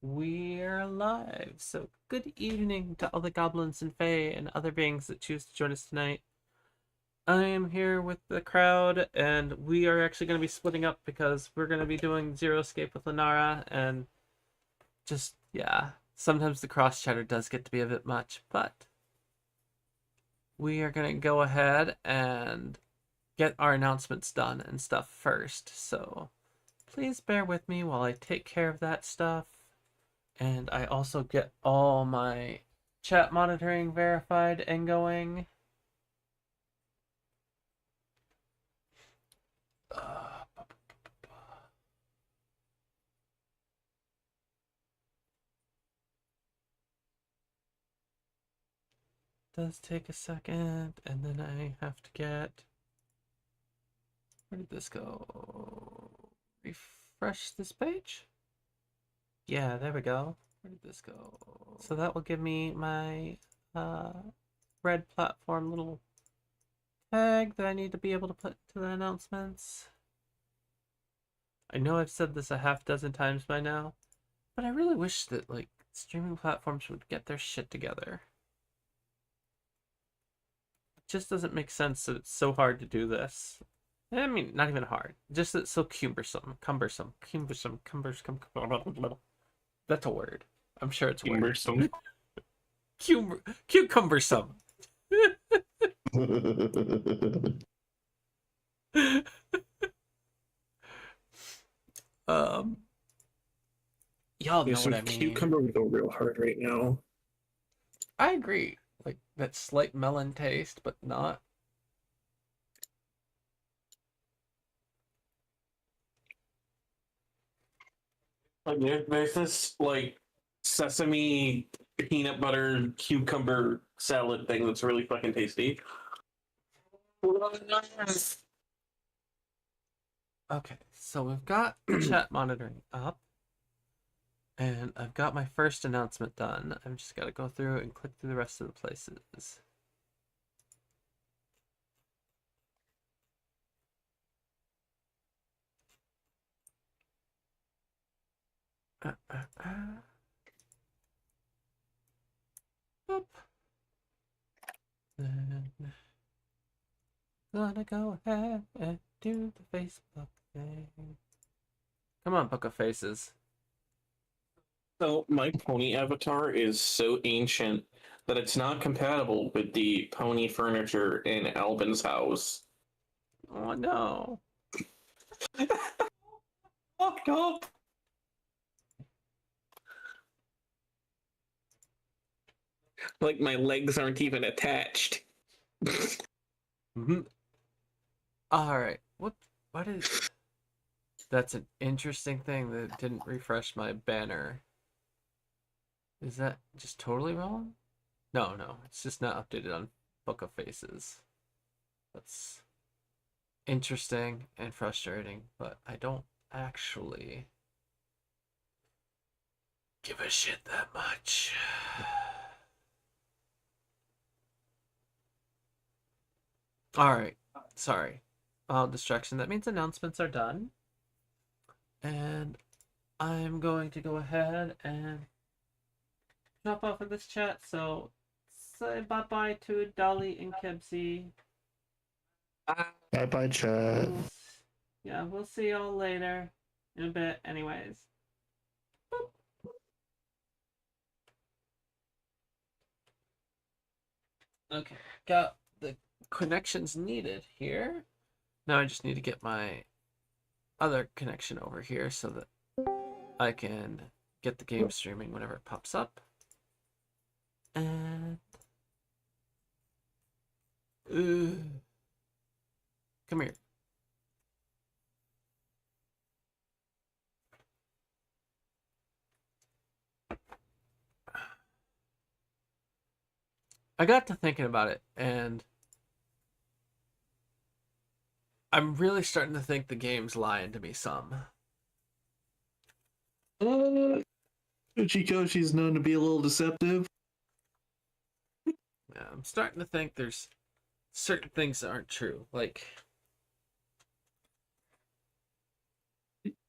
We're live. So, good evening to all the goblins and fae and other beings that choose to join us tonight. I am here with the crowd, and we are actually going to be splitting up because we're going to be doing Zero Escape with Lenara, and just, yeah, sometimes the cross chatter does get to be a bit much, but we are going to go ahead and get our announcements done and stuff first. So, please bear with me while I take care of that stuff. And I also get all my chat monitoring verified and going. Uh, does take a second, and then I have to get. Where did this go? Refresh this page? Yeah, there we go. Where did this go? So that will give me my uh, red platform little tag that I need to be able to put to the announcements. I know I've said this a half dozen times by now, but I really wish that, like, streaming platforms would get their shit together. It just doesn't make sense that it's so hard to do this. I mean, not even hard. Just that it's so cumbersome. That's a word. I'm sure it's a word. Cumbersome. Cucumbersome. um, y'all Yeah, know so what I mean. cucumber would go real hard right now. I agree. Like that slight melon taste, but not. Like there's this like sesame peanut butter cucumber salad thing that's really fucking tasty. Okay, so we've got the chat monitoring up. And I've got my first announcement done. I've just got to go through and click through the rest of the places. Boop. Then gonna go ahead and do the Facebook thing. Come on, Book of Faces. So my pony avatar is so ancient that it's not compatible with the pony furniture in Albin's house. Oh no. Fucked up. Like my legs aren't even attached. Mm-hmm. Alright. What is. That's an interesting thing that didn't refresh my banner. Is that just totally wrong? No, no. It's just not updated on Book of Faces. That's interesting and frustrating, but I don't actually give a shit that much. Alright, sorry. Distraction. That means announcements are done. And I'm going to go ahead and drop off of this chat. So say bye bye to Dolly and Kebsy. Bye bye, chat. Yeah, we'll see y'all later in a bit, anyways. Boop. Okay, got the connections needed here. Now I just need to get my other connection over here so that I can get the game streaming whenever it pops up. And come here. I got to thinking about it, and I'm really starting to think the game's lying to me some. Uchikoshi's known to be a little deceptive. Yeah, I'm starting to think there's certain things that aren't true. Like,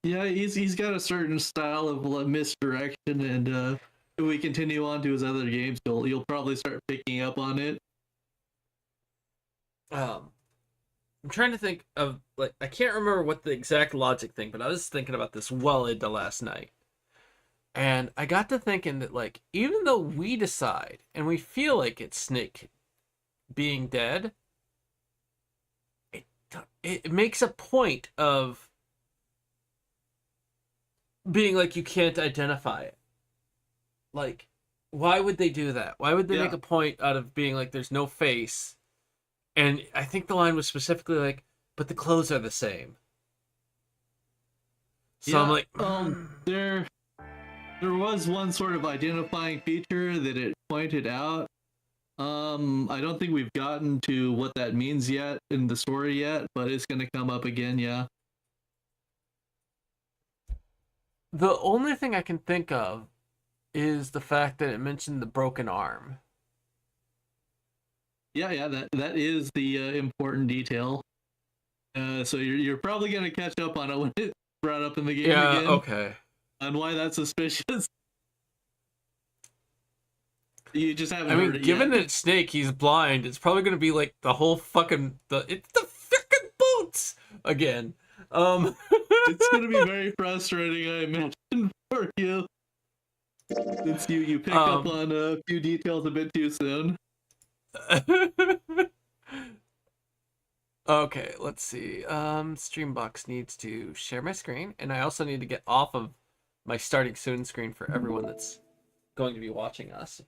Yeah, he's got a certain style of misdirection, and if we continue on to his other games, you'll probably start picking up on it. I'm trying to think of, like, I can't remember what the exact logic thing, but I was thinking about this well into last night. And I got to thinking that, like, even though we decide and we feel like it's Snake being dead, it makes a point of being like you can't identify it. Like, why would they do that? Why would they make a point out of being like there's no face? And I think the line was specifically like, but the clothes are the same. So I'm like, there was one sort of identifying feature that it pointed out. I don't think we've gotten to what that means yet in the story yet, but it's going to come up again, yeah. the only thing I can think of is the fact that it mentioned the broken arm. Yeah, that is the important detail. So you're probably going to catch up on it when it's brought up in the game again. Okay. On why that's suspicious. You just haven't I heard mean, it given yet. that Snake, he's blind, it's probably going to be like the whole fucking it's the fucking boots again. It's going to be very frustrating, I imagine, for you. Since you pick up on a few details a bit too soon. Okay, let's see. Streambox needs to share my screen, and I also need to get off of my starting soon screen for everyone that's going to be watching us.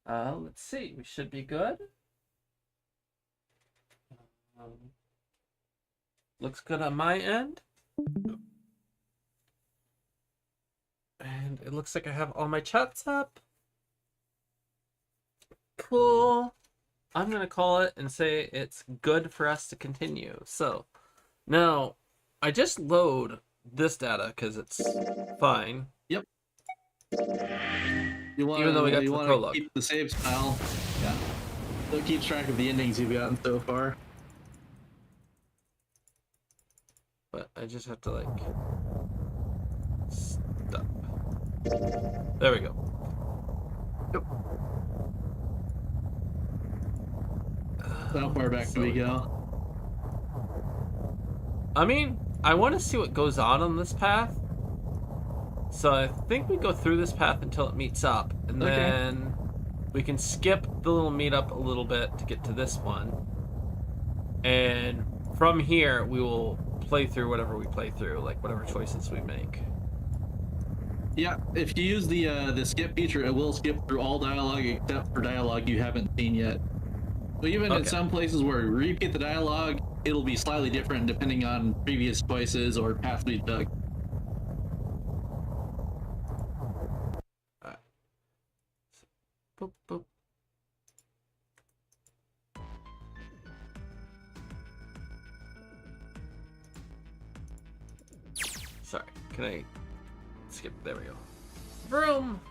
Let's see. We should be good. Looks good on my end. And it looks like I have all my chats up. Cool. I'm going to call it and say it's good for us to continue. So, now, I just load this data because it's fine. Yep. Even though we got to the prologue. Keep the save style. Yeah. So it keeps track of the endings you've gotten so far. But I just have to, like, stop. There we go. Yep. How far back do we go? I mean, I want to see what goes on this path. So I think we go through this path until it meets up. And then we can skip the little meetup a little bit to get to this one. And from here, we will play through whatever we play through, like whatever choices we make. Yeah, if you use the skip feature, it will skip through all dialogue except for dialogue you haven't seen yet. So even in some places where we repeat the dialogue, it'll be slightly different depending on previous choices or paths we took. Alright. Boop, boop. Sorry, can I skip? There we go. Vroom!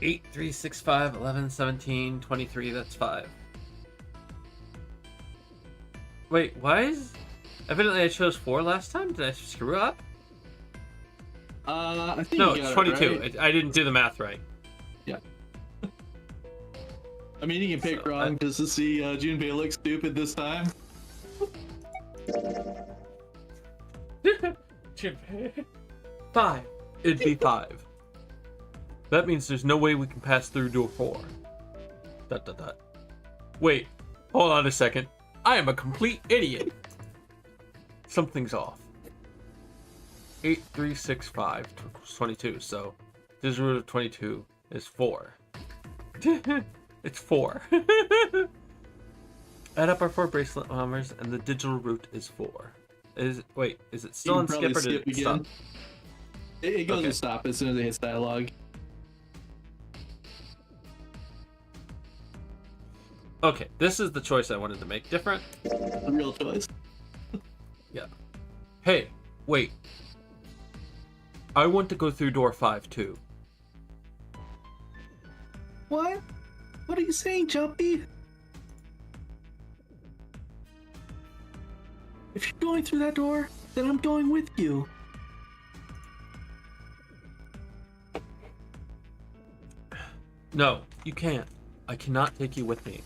8, 3, 6, 5, 11, 17, 23, that's 5. Wait, why is... Evidently I chose 4 last time? Did I screw up? I think No, you it's got 22. it right. I didn't do the math right. Yeah. I mean, you can pick wrong just to see Junpei look stupid this time. 5. It'd be 5. That means there's no way we can pass through door 4. ... Wait, hold on a second. I am a complete idiot. Something's off. 8, 3, 6, 5, 22. So, this root of 22 is 4. It's 4. Add up our 4 bracelet hammers, and the digital root is 4. Is it still on skip or did it stop? It goes to stop as soon as it hits dialogue. Okay, this is the choice I wanted to make different. The real choice. Yeah. Hey, wait. I want to go through door 5 too. What? What are you saying, Jumpy? If you're going through that door, then I'm going with you. No, you can't. I cannot take you with me.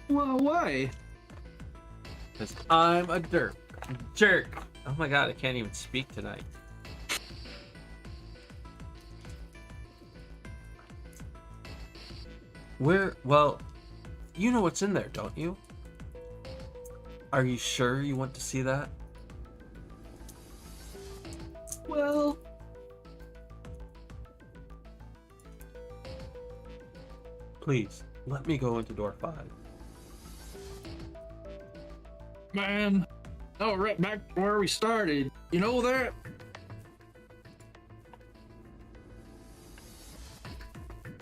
Well, why? Because I'm a jerk. Oh my god, I can't even speak tonight. Well, you know what's in there, don't you? Are you sure you want to see that? Well, Please, let me go into door 5. man. Oh, right back to where we started. You know that?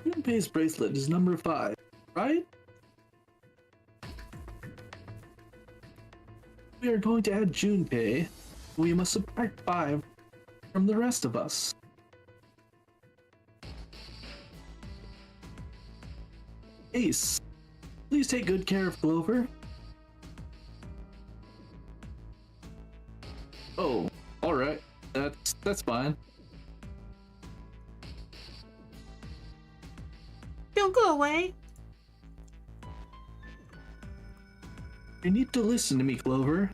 Junpei's bracelet is number 5, right? We are going to add Junpei. We must subtract 5 from the rest of us. Ace, please take good care of Clover. Oh, alright. That's fine. Don't go away. You need to listen to me, Clover.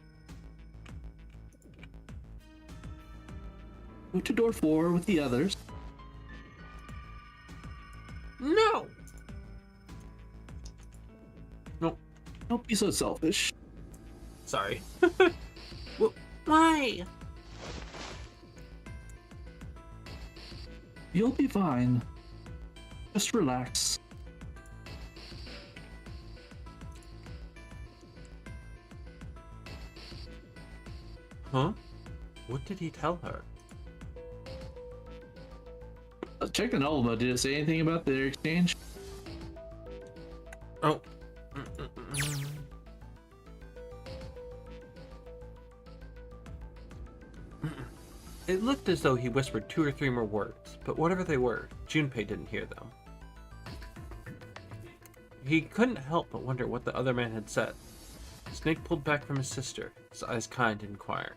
Go to door 4 with the others. No. No. Don't be so selfish. Sorry. Why? You'll be fine. Just relax. Huh? What did he tell her? Check the novel. Did it say anything about their exchange? Oh. It looked as though he whispered 2 or 3 more words, but whatever they were, Junpei didn't hear them. He couldn't help but wonder what the other man had said. Snake pulled back from his sister, his eyes kind and inquiring.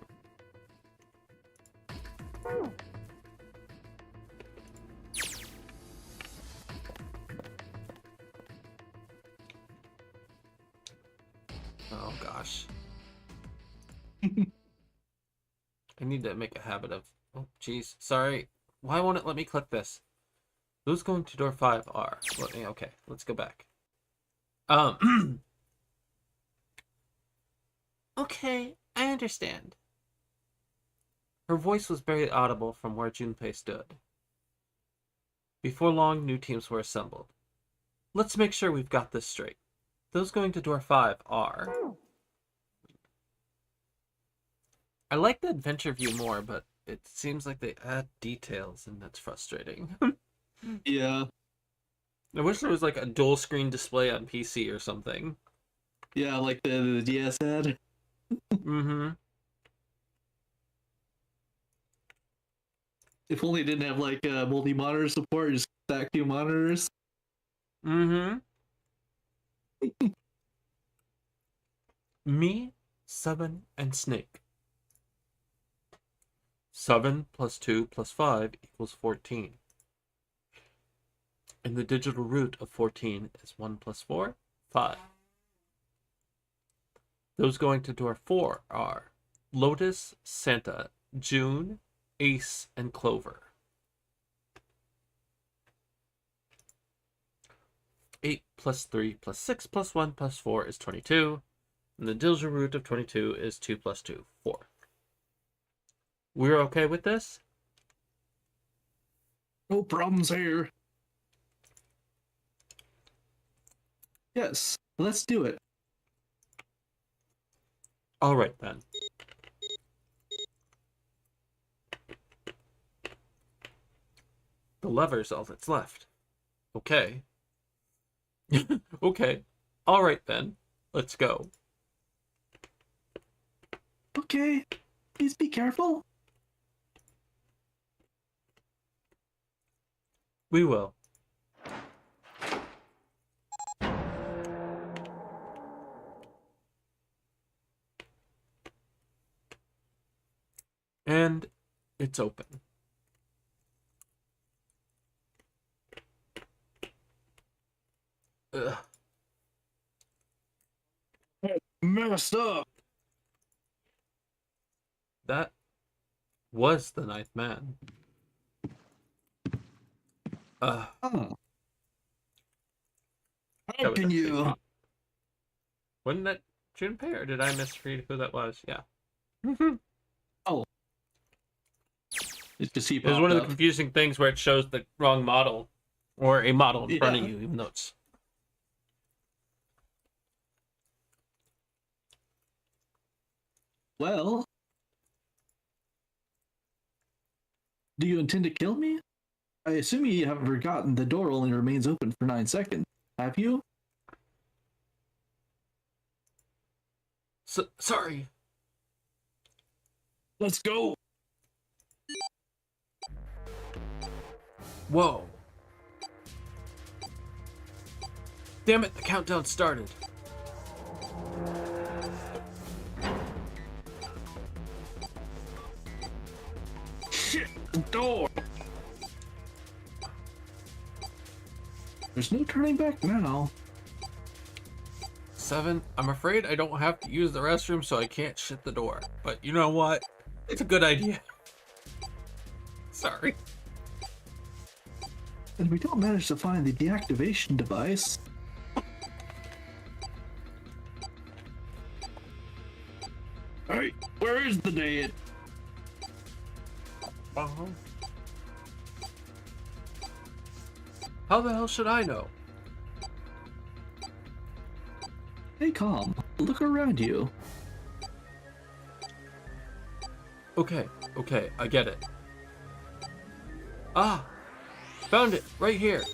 Oh gosh. I need to make a habit of... Oh, jeez. Sorry. Why won't it let me click this? Those going to door 5 are... Okay, let's go back. Okay, I understand. Her voice was very audible from where Junpei stood. Before long, new teams were assembled. Let's make sure we've got this straight. Those going to door 5 are... I like the adventure view more, but it seems like they add details, and that's frustrating. Yeah. I wish there was like a dual screen display on PC or something. Yeah, like the DS ad. Mm-hmm. If only it didn't have like multi-monitor support, just stack 2 monitors. Mm-hmm. Me, 7, and Snake. 7 plus 2 plus 5 equals 14. And the digital root of 14 is 1 plus 4, 5. Those going to door 4 are Lotus, Santa, June, Ace, and Clover. 8 plus 3 plus 6 plus 1 plus 4 is 22. And the digital root of 22 is 2 plus 2, 4. We're okay with this? No problems here. Yes, let's do it. All right, then. The lever's all that's left. Okay. Okay. All right, then. Let's go. Okay, please be careful. We will. And it's open. Ugh. Messed up. That was the ninth man. Oh. That How was can actually you? me. Wasn't that Junpei, or did I misread who that was? Yeah. Oh. It's just he It was popped one of the up. confusing things where it shows the wrong model, or a model in front of Yeah. you, even though it's... Well, do you intend to kill me? I assume you haven't forgotten the door only remains open for 9 seconds. Have you? Sorry. Let's go. Whoa. Damn it, the countdown started. Shit, the door. There's no turning back now. 7, I'm afraid I don't have to use the restroom, so I can't shut the door. But you know what? It's a good idea. Sorry. And we don't manage to find the deactivation device. Hey, where is the dead? How the hell should I know? Hey, calm. Look around you. Okay, I get it. Ah! Found it! Right here!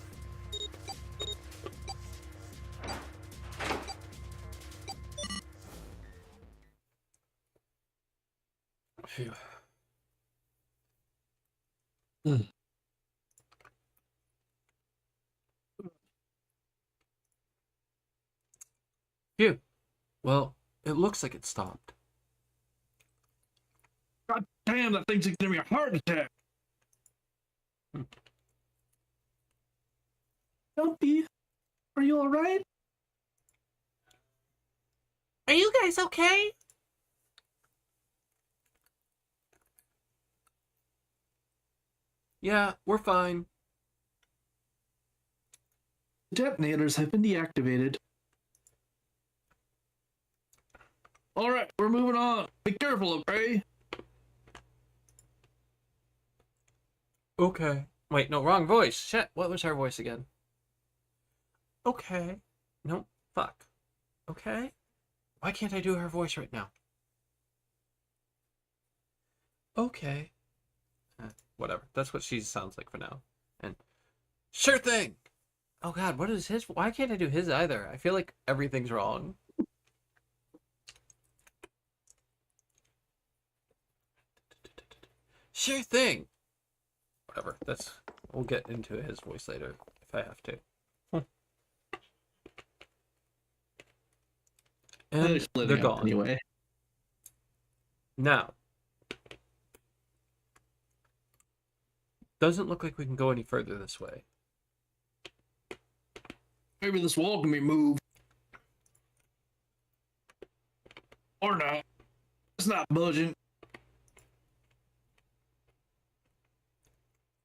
Phew. Phew. Well, it looks like it stopped. God damn, that thing's giving me a heart attack. Don't be. Are you alright? Are you guys okay? Yeah, we're fine. Detonators have been deactivated. Alright, we're moving on. Be careful, okay? Okay. Wait, no, wrong voice. Shit, what was her voice again? Okay. No, fuck. Okay. Why can't I do her voice right now? Okay. Whatever. That's what she sounds like for now. And sure thing. Oh god, what is his? Why can't I do his either? I feel like everything's wrong. Sure thing. Whatever. We'll get into his voice later if I have to. And they're gone. Anyway. Now, doesn't look like we can go any further this way. Maybe this wall can be moved. Or not. It's not budging.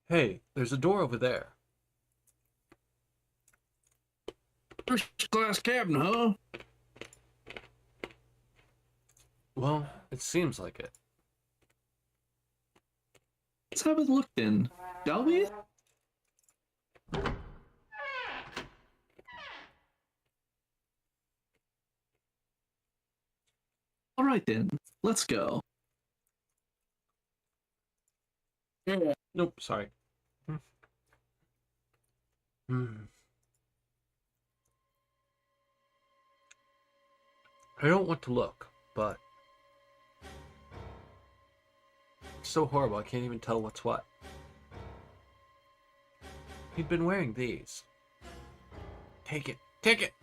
Hey, there's a door over there. First class cabin, huh? Well, it seems like it. Let's have a look then, shall we? Alright then, let's go. Nope, sorry. I don't want to look, but it's so horrible I can't even tell what's what. He'd been wearing these. Take it. Take it!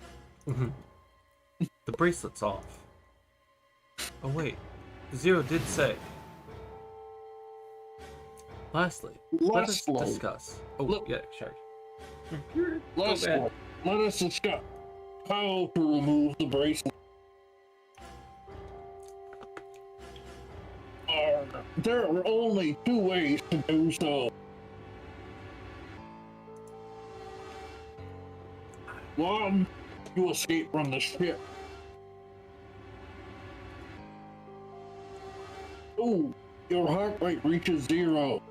The bracelet's off. Oh wait, Zero did say. Lastly, let us Lastly. discuss. Oh, Look. yeah, sure. Go Lastly, ahead. let us discuss how to remove the bracelet. There are only two ways to do so. One, you escape from the ship. Two, your heart rate reaches 0.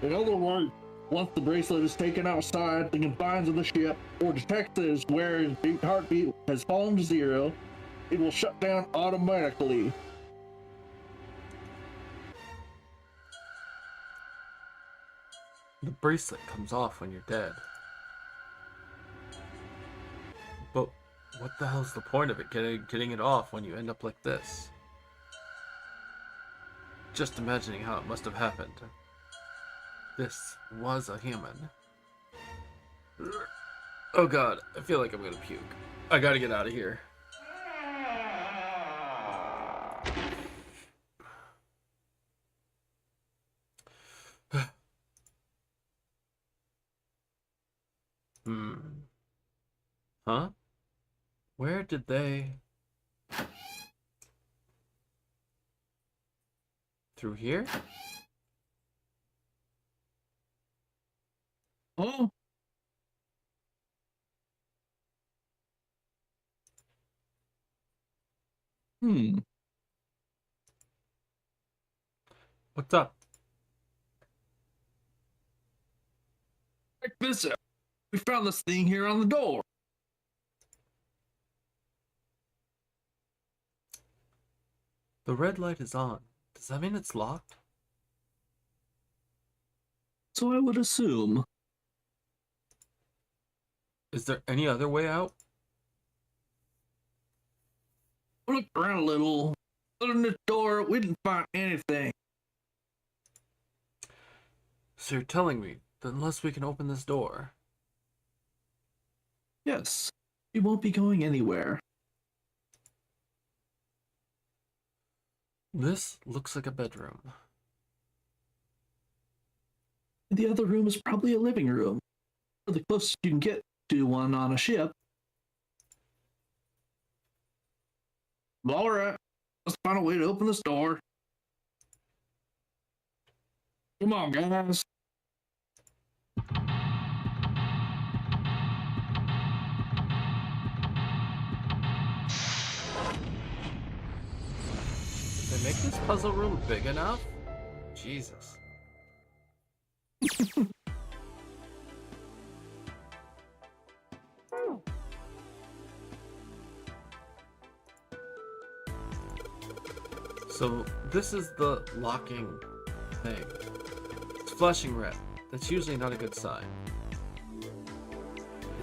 In other words, once the bracelet is taken outside the confines of the ship or detected where his heartbeat has fallen to 0, it will shut down automatically. The bracelet comes off when you're dead. But what the hell's the point of it getting it off when you end up like this? Just imagining how it must have happened. This was a human. Oh god, I feel like I'm gonna puke. I gotta get out of here. Huh? Where did they... Through here? Oh, What's up? check this out. We found this thing here on the door. The red light is on. Does that mean it's locked? So I would assume. Is there any other way out? We looked around a little. Other than the door, we didn't find anything. So you're telling me that unless we can open this door... Yes, we won't be going anywhere. This looks like a bedroom. The other room is probably a living room, or the closest you can get to one on a ship. All right, let's find a way to open this door. Come on, guys. Did they make this puzzle room big enough? Jesus. So this is the locking thing. It's flashing red. That's usually not a good sign.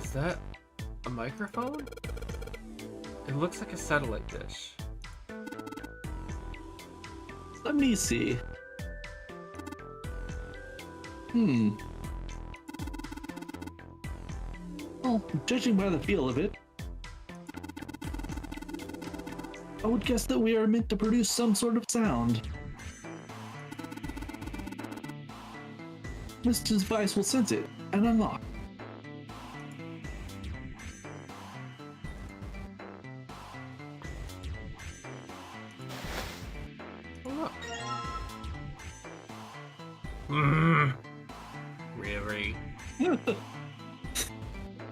Is that a microphone? It looks like a satellite dish. Let me see. Well, judging by the feel of it, I would guess that we are meant to produce some sort of sound. This device will sense it and unlock. Oh, look. Really?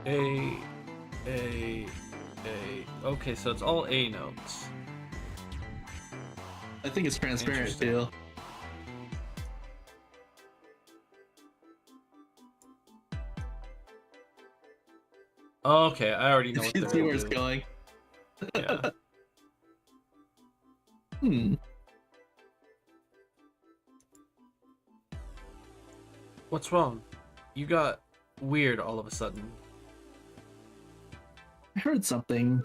A. Okay, so it's all A notes. I think it's transparent Interesting. too. Okay, I already know what You they're see gonna where it's do. going. Yeah. Hmm. What's wrong? You got weird all of a sudden. I heard something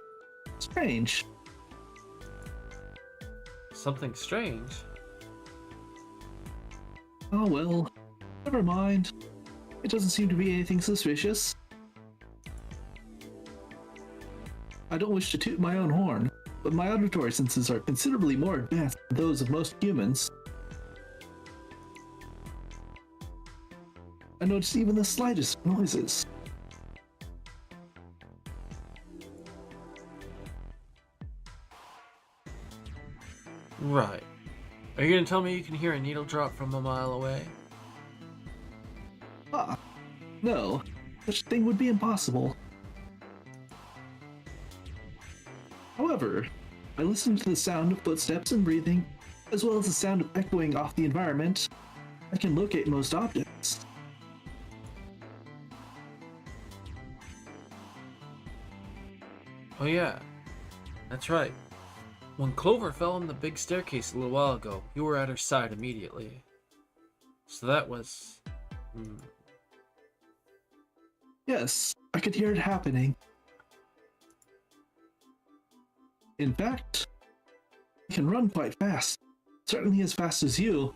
strange. Something strange. Oh well. Never mind. It doesn't seem to be anything suspicious. I don't wish to toot my own horn, but my auditory senses are considerably more advanced than those of most humans. I notice even the slightest noises. Right. Are you gonna tell me you can hear a needle drop from a mile away? Ah, no. Such a thing would be impossible. However, by listening to the sound of footsteps and breathing, as well as the sound of echoing off the environment, I can locate most objects. Oh yeah, that's right. When Clover fell on the big staircase a little while ago, you were at her side immediately. So that was... Yes, I could hear it happening. In fact, I can run quite fast, certainly as fast as you.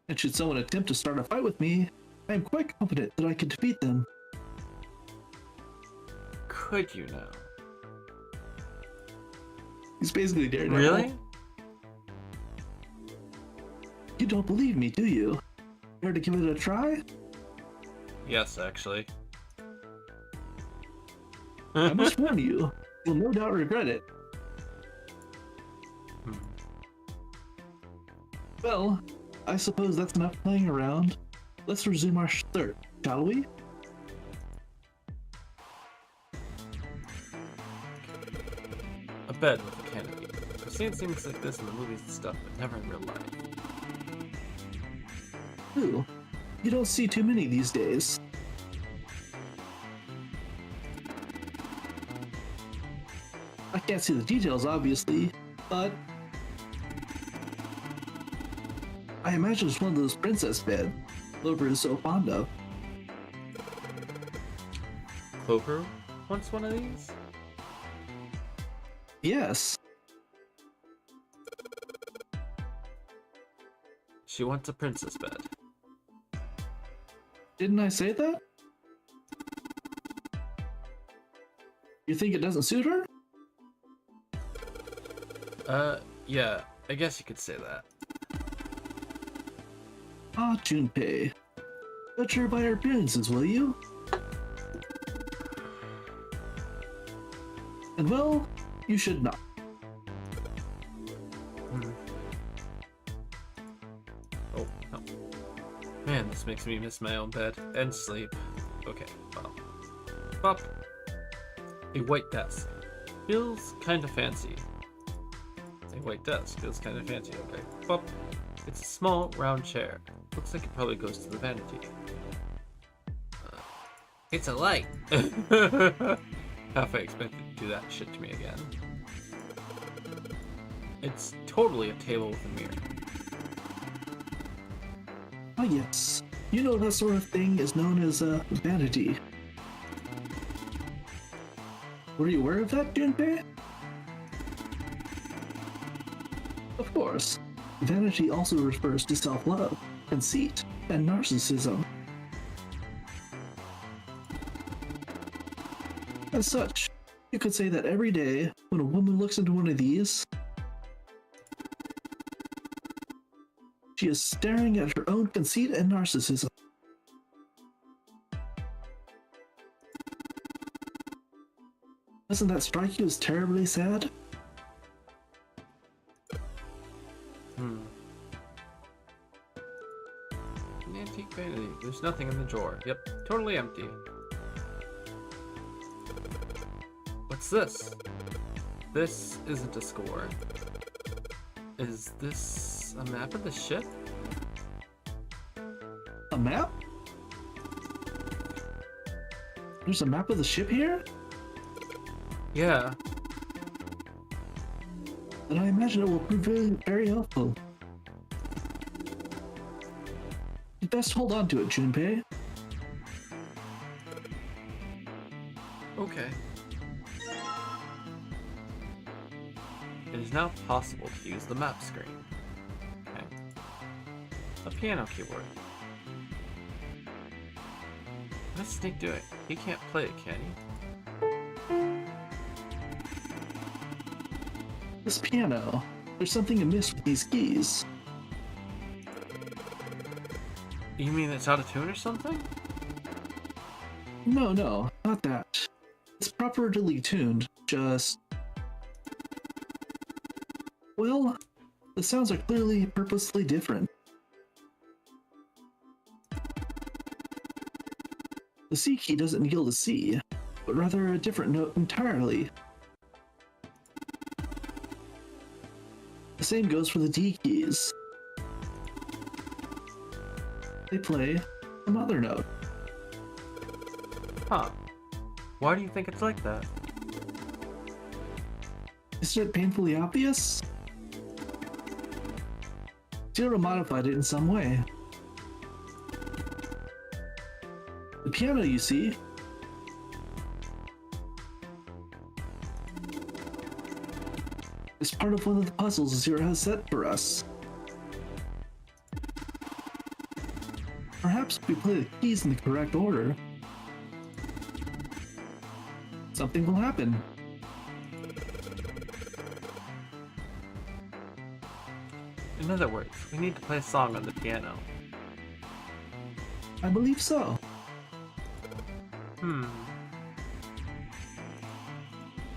And should someone attempt to start a fight with me, I am quite confident that I can defeat them. Could you now? He's basically Daredevil. Really? You don't believe me, do you? Care to give it a try? Yes, actually. I must warn you, you'll no doubt regret it. Well, I suppose that's enough playing around. Let's resume our search, shall we? A bed with a canopy. I've seen things like this in the movies and stuff, but never in real life. Ooh, you don't see too many these days. I can't see the details, obviously, but I imagine it's one of those princess beds Clover is so fond of. Clover wants one of these? Yes, She wants a princess bed. didn't I say that? You think it doesn't suit her? Yeah, I guess you could say that. Ah, Junpei. Judge her by her appearances, will you? And well, you should not. Oh, no. Man, this makes me miss my own bed and sleep. Okay, bop. Bop. A white desk. Feels kinda fancy. A white desk feels kinda fancy, okay. Bop. It's a small, round chair. Looks like it probably goes to the vanity. It's a light! Half I expected to do that shit to me again. It's totally a table with a mirror. Ah yes, you know that sort of thing is known as vanity. Were you aware of that, Junpei? Of course, vanity also refers to self-love, conceit, and narcissism. As such, you could say that every day, when a woman looks into one of these, she is staring at her own conceit and narcissism. Doesn't that strike you as terribly sad? An antique vanity. There's nothing in the drawer. Yep, totally empty. What's this? This isn't a score. Is this a map of the ship? A map? There's a map of the ship here? Yeah. Then I imagine it will prove very, very helpful. You'd best hold on to it, Junpei. Okay. It is now possible to use the map screen. Okay. A piano keyboard. What's Snake doing? He can't play it, can he? This piano. There's something amiss with these keys. You mean it's out of tune or something? No, not that. It's properly tuned, just... Well, the sounds are clearly purposely different. The C key doesn't yield a C, but rather a different note entirely. The same goes for the D keys. They play some other note. Huh. Why do you think it's like that? Isn't it painfully obvious? Zero modified it in some way. The piano, you see, is part of one of the puzzles Zero has set for us. Perhaps if we play the keys in the correct order, something will happen. In other words, we need to play a song on the piano. I believe so.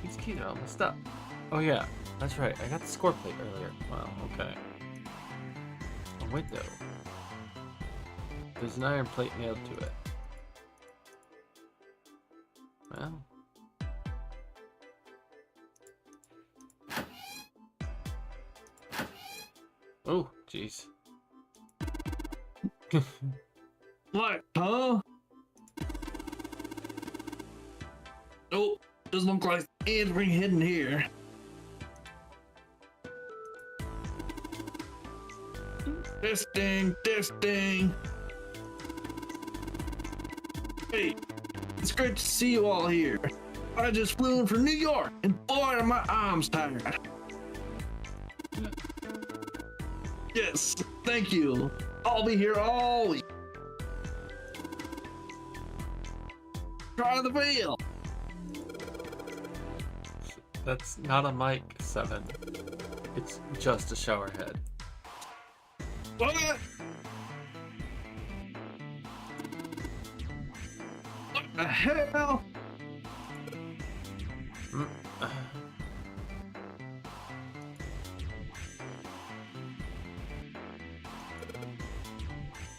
These keys are almost up. Oh yeah, that's right. I got the score plate earlier. Wow, okay. A window. There's an iron plate nailed to it. Well. Oh, jeez. What, huh? Nope, doesn't look like anything hidden here. Testing. Hey, it's great to see you all here. I just flew in from New York, and boy, are my arms tired. Yes, thank you. I'll be here all week. Try the veil. That's not a mic, 7. It's just a shower head. What? What the hell?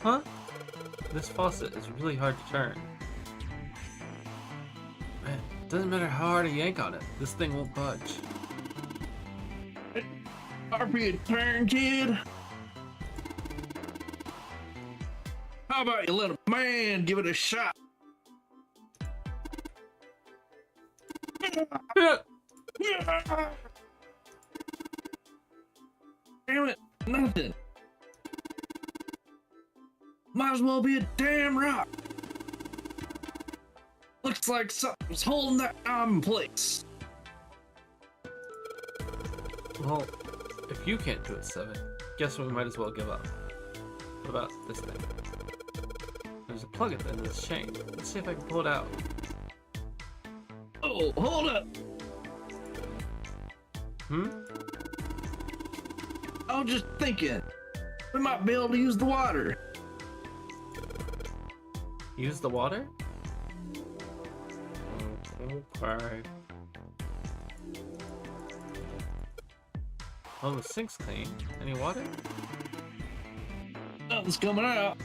Huh? This faucet is really hard to turn. Man, doesn't matter how hard I yank on it, this thing won't budge. RP a turn, kid. How about you let a man give it a shot? Damn it, nothing. Might as well be a damn rock. Looks like something's holding that arm in place. Well, if you can't do it, 7, guess what, we might as well give up. What about this thing? There's a plug at the end of this chain. Let's see if I can pull it out. Oh, hold up. I was just thinking, we might be able to use the water. Use the water? Okay. Oh, the sink's clean. Any water? Nothing's coming out.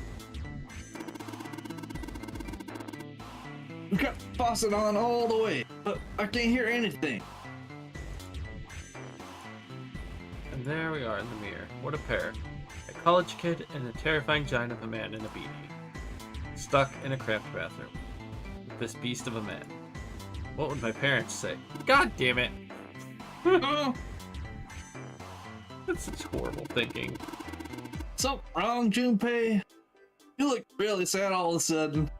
We got the faucet on all the way, but I can't hear anything. And there we are in the mirror. What a pair. A college kid and a terrifying giant of a man in a beanie. Stuck in a cramped bathroom. With this beast of a man. What would my parents say? God damn it! Oh, That's such horrible thinking. something wrong, Junpei? You look really sad all of a sudden.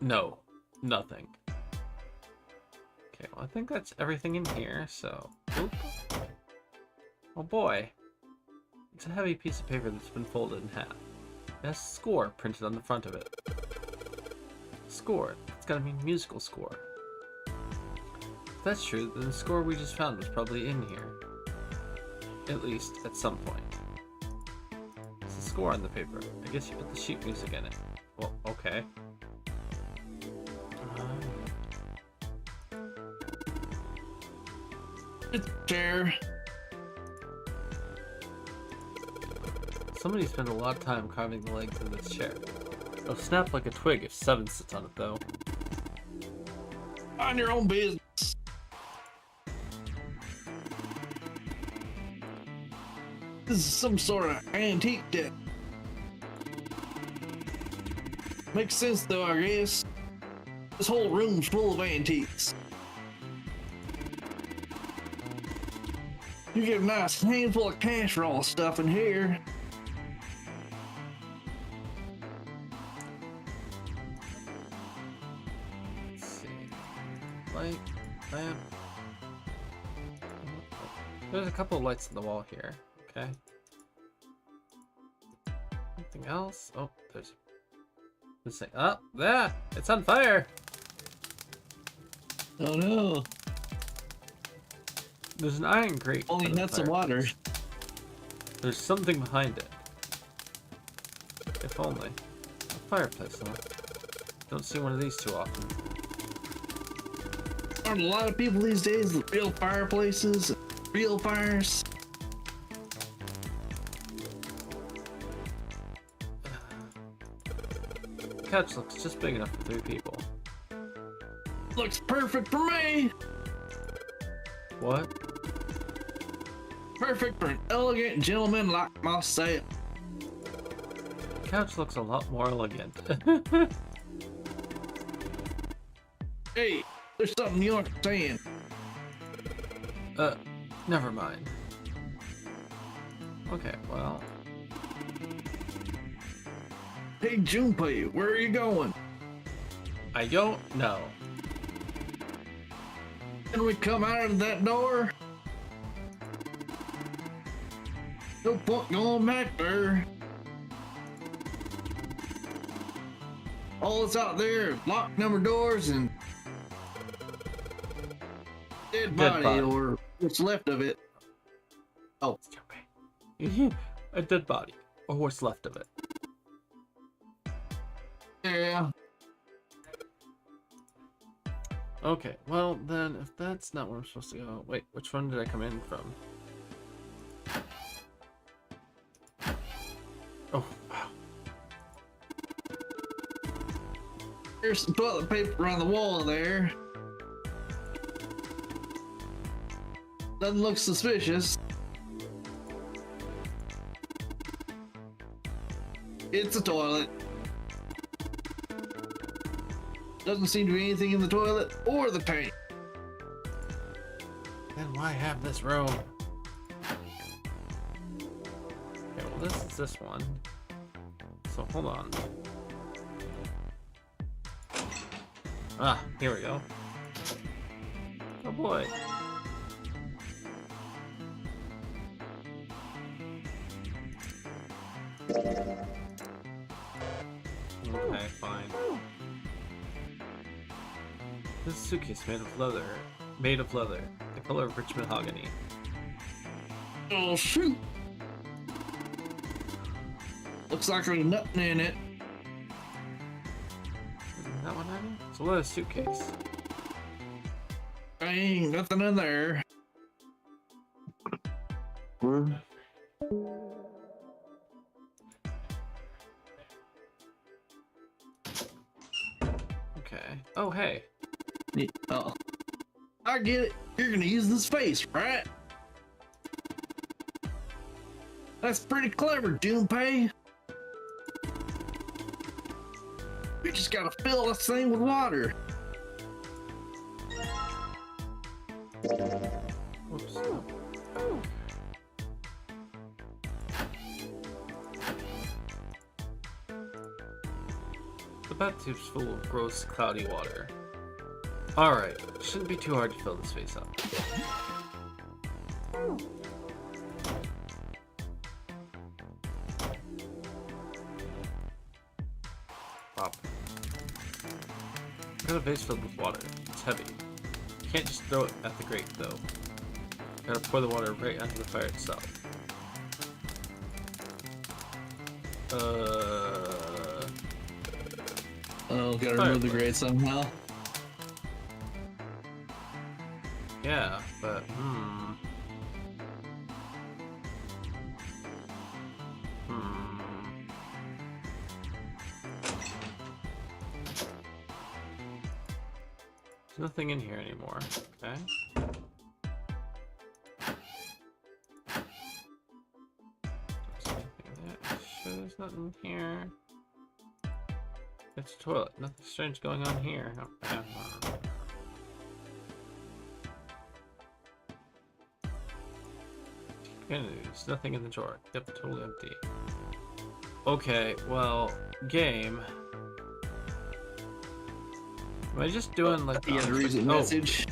No. Nothing. Okay, well I think that's everything in here, so... Oop. Oh boy. It's a heavy piece of paper that's been folded in half. It has score printed on the front of it. Score. It's gotta mean musical score. If that's true, then the score we just found was probably in here. At least, at some point. It's a score on the paper. I guess you put the sheet music in it. Well, okay. It's a chair. Somebody spent a lot of time carving the legs of this chair. It'll snap like a twig if Seven sits on it, though. Mind your own business. This is some sort of antique deck. Makes sense though, I guess. This whole room's full of antiques. You get a nice handful of cash for all the stuff in here. Let's see. Light, lamp. There's a couple of lights on the wall here. Okay. Anything else? Oh, there's this thing. Oh, there! It's on fire! Oh no. There's an iron grate. Only by the nuts and water. fireplace. There's something behind it. If only. A fireplace, huh? Don't see one of these too often. Aren't a lot of people these days with real fireplaces, real fires? The couch looks just big enough for 3 people. Looks perfect for me! What? Perfect for an elegant gentleman like myself. The couch looks a lot more elegant. Hey, there's something you aren't saying. Never mind. Okay, well, Hey Junpei, where are you going? I don't know. Can we come out of that door? No point going back there. All that's out there is locked number doors and dead body, body. or what's left of it. Oh, Okay. A dead body, or what's left of it. yeah. Okay, well then, if that's not where I'm supposed to go... Wait, which one did I come in from? Oh, wow. There's some toilet paper on the wall there. Doesn't look suspicious. It's a toilet. Doesn't seem to be anything in the toilet or the tank. Then why have this room? Okay, well this is this one. So hold on. Ah, here we go. Oh boy. Okay, fine. This suitcase made of leather. The color of rich mahogany. Oh shoot! Looks like there's nothing in it. Isn't that one I mean? It's a leather suitcase. Ain't nothing in there. Okay. Oh hey. Oh, I get it. You're gonna use this face, right? That's pretty clever, Junpei. We just gotta fill this thing with water. Whoops. The bathtub's full of gross, cloudy water. Alright, shouldn't be too hard to fill this face up. Pop. Got a vase filled with water. It's heavy. You can't just throw it at the grate, though. Gotta pour the water right onto the fire itself. Oh, gotta remove the grate somehow. Yeah, but There's nothing in here anymore. Okay. Sure, there's nothing here. It's a toilet. Nothing strange going on here. Okay. There's nothing in the drawer. Yep, totally empty. Okay, well, game. Am I just doing like You got a recent message.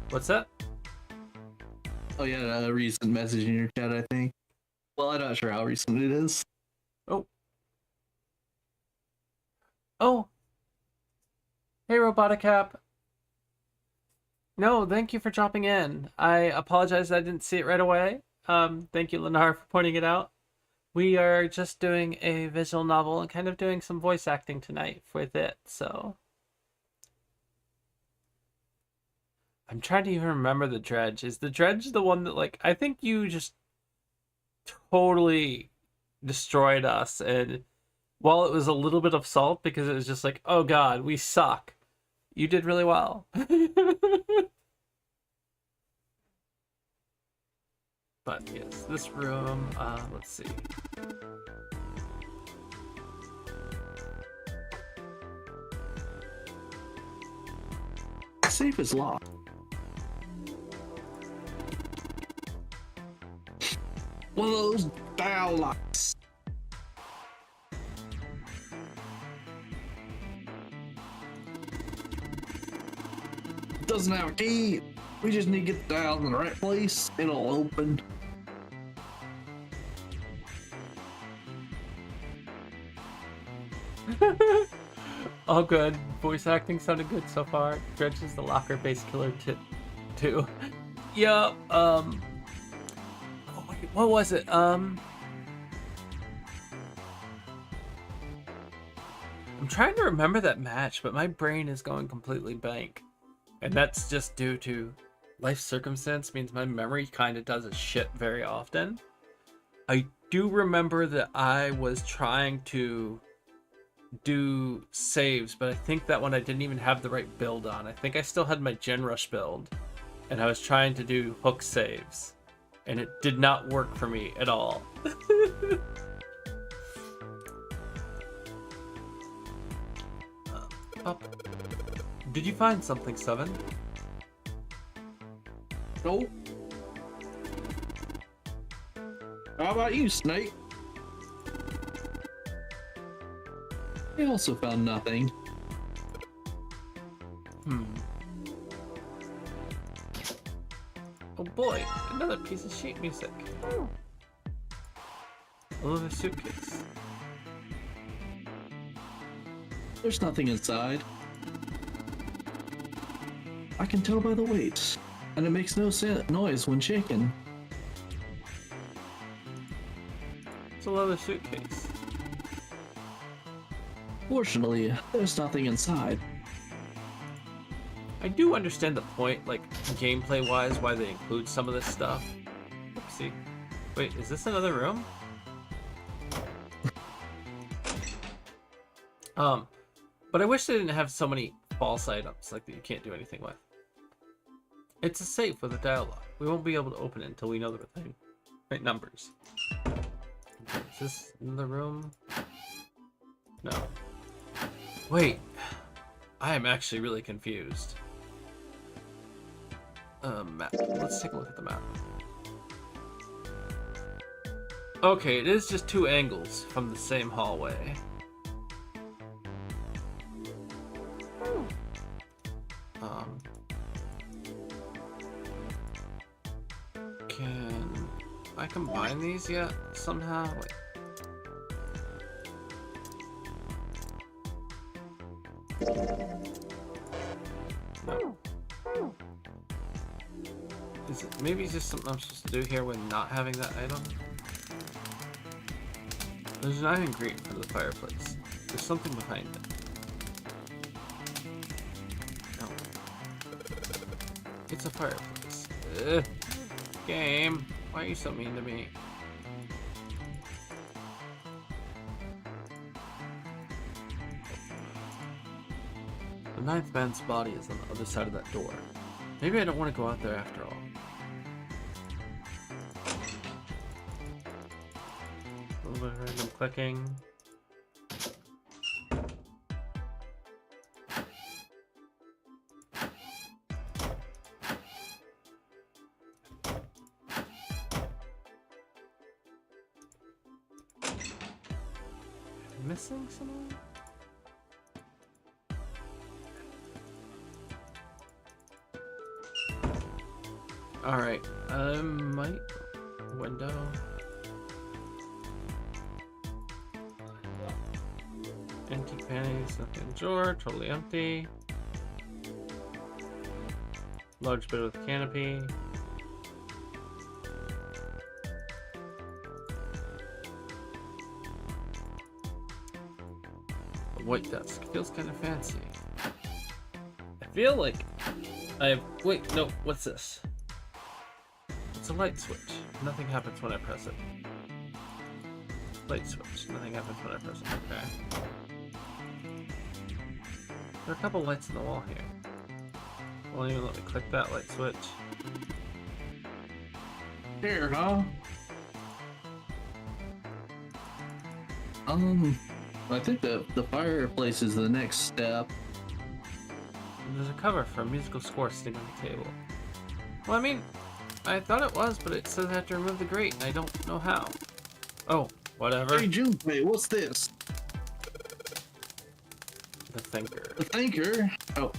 What's that? Oh, yeah, a recent message in your chat, I think. Well, I'm not sure how recent it is. Oh. Hey, Roboticap. No, thank you for dropping in. I apologize I didn't see it right away. Thank you, Lenara, for pointing it out. We are just doing a visual novel and kind of doing some voice acting tonight with it, so... I'm trying to even remember the dredge. Is the dredge the one that, like, I think you just totally destroyed us, and while it was a little bit of salt because it was just like, oh god, we suck, you did really well. But yes, this room, let's see. Safe is locked. One of those dial locks. Doesn't have a key. We just need to get the dial in the right place. It'll open. All good. Voice acting sounded good so far. Dredge is the locker-based killer too. Yeah. Oh, wait, what was it? I'm trying to remember that match, but my brain is going completely blank, and that's just due to life circumstance. Means my memory kind of does a shit very often. I do remember that I was trying to do saves, but I think that one I didn't even have the right build on. I think I still had my Gen Rush build, and I was trying to do hook saves, and it did not work for me at all. Did you find something, Seven? Nope. How about you, Snake? I also found nothing. Oh boy, another piece of sheet music. Another suitcase. There's nothing inside. I can tell by the weight, and it makes no noise when shaken. It's a leather suitcase. Fortunately, there's nothing inside. I do understand the point, like, gameplay-wise, why they include some of this stuff. Oopsie. Wait, is this another room? But I wish they didn't have so many false items, like, that you can't do anything with. It's a safe with a dialogue. We won't be able to open it until we know the right numbers. Is this another room? No. Wait. I am actually really confused. Map. Let's take a look at the map. Okay, it is just two angles from the same hallway. Can I combine these yet? Somehow? Wait. No. Is it maybe it's just something I'm supposed to do here when not having that item? There's an item ingredient for the fireplace. There's something behind it. No. It's a fireplace. Ugh. Game, why are you so mean to me? The ninth man's body is on the other side of that door. Maybe I don't want to go out there after all. A little bit of random clicking. Missing someone? Alright, might window. Empty panties, nothing in the drawer, totally empty. Large bed with canopy. A white desk, feels kind of fancy. I feel like I have, wait, no, what's this? It's a light switch. Nothing happens when I press it. Light switch. Nothing happens when I press it. Okay. There are a couple lights in the wall here. Won't even let me click that light switch. Here, huh? I think the fireplace is the next step. There's a cover for a musical score sitting on the table. Well, I mean, I thought it was, but it says I have to remove the grate, and I don't know how. Oh, whatever. Hey, Junpei, what's this? The Thinker. The Thinker? Oh,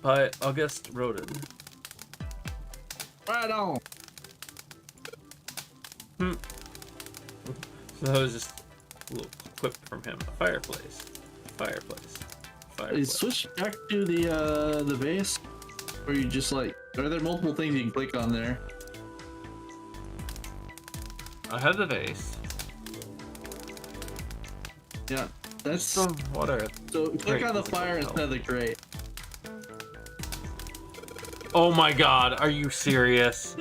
By August Rodin. right on. So that was just a little quip from him. A fireplace. Fireplace. Fireplace. Switch back to the base, or you just like, are there multiple things you can click on there? I have the vase. Yeah, that's Some water. so. Click Great, on the what's it fire called? instead of the grate. Oh my god, are you serious?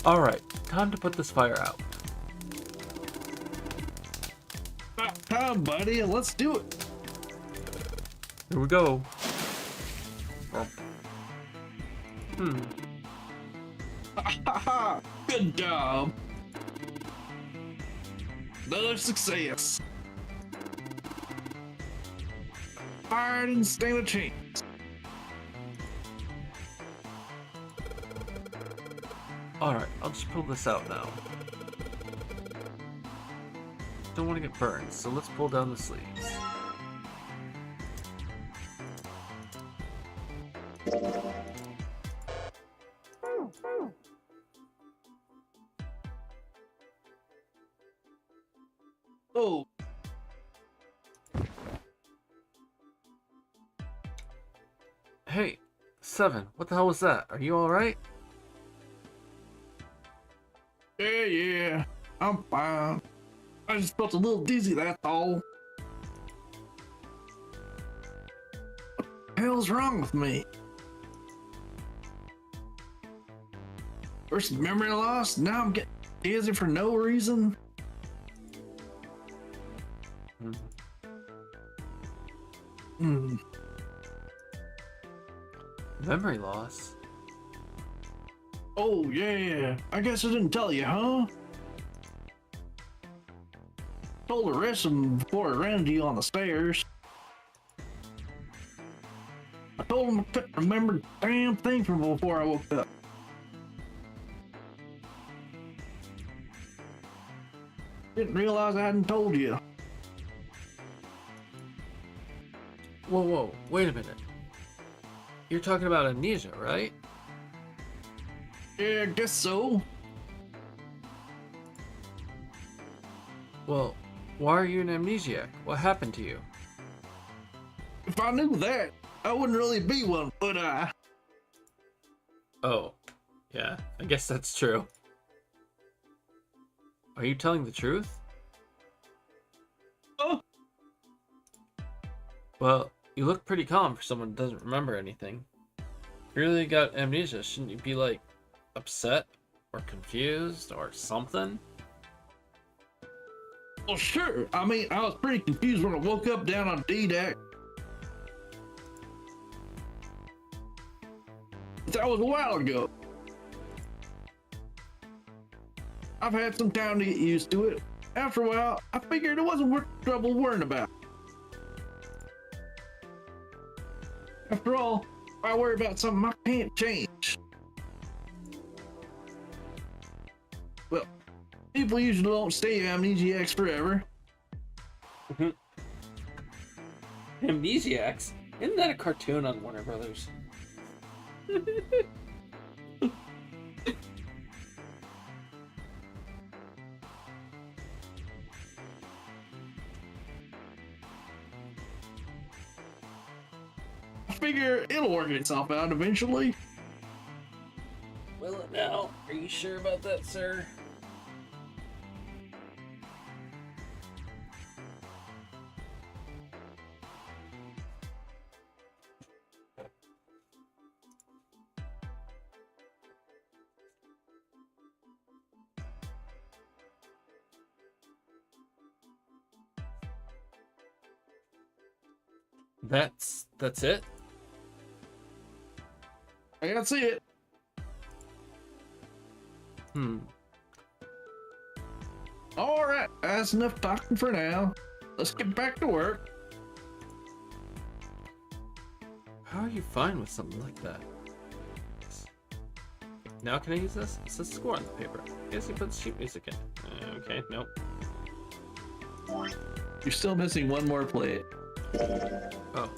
Alright, time to put this fire out. About time, buddy. Let's do it. Here we go. Haha! Good job. Another success. Fire didn't stand a chance. Alright, I'll just pull this out now. Don't want to get burned, so let's pull down the sleeves. Oh, Hey, Seven, what the hell was that? Are you alright? yeah. I'm fine. I just felt a little dizzy, that's all. What the hell's wrong with me? First memory loss, now I'm getting dizzy for no reason. Hmm. Memory loss? Oh, yeah. I guess I didn't tell you, huh? Told the rest of them before I ran into you on the stairs. I told them I couldn't remember a damn thing from before I woke up. Didn't realize I hadn't told you. Whoa, wait a minute. You're talking about amnesia, right? Yeah, I guess so. Well, Why are you an amnesiac? What happened to you? If I knew that, I wouldn't really be one, would I? Oh, yeah, I guess that's true. Are you telling the truth? Oh, Well, you look pretty calm for someone who doesn't remember anything. If you really got amnesia, shouldn't you be, like, upset? Or confused? Or something? well, sure. I mean, I was pretty confused when I woke up down on D-Deck. But that was a while ago. I've had some time to get used to it. After a while, I figured it wasn't worth the trouble worrying about. After all, I worry about something I can't change. Well, people usually don't stay amnesiacs forever. Amnesiacs? Isn't that a cartoon on Warner Brothers? I figure it'll work itself out eventually. Will it now? Are you sure about that, sir? That's it? I gotta see it. All right, that's enough talking for now. Let's get back to work. How are you fine with something like that? Now can I use this? It says score on the paper. Guess he puts sheet music in. Okay, nope. You're still missing one more plate. Oh.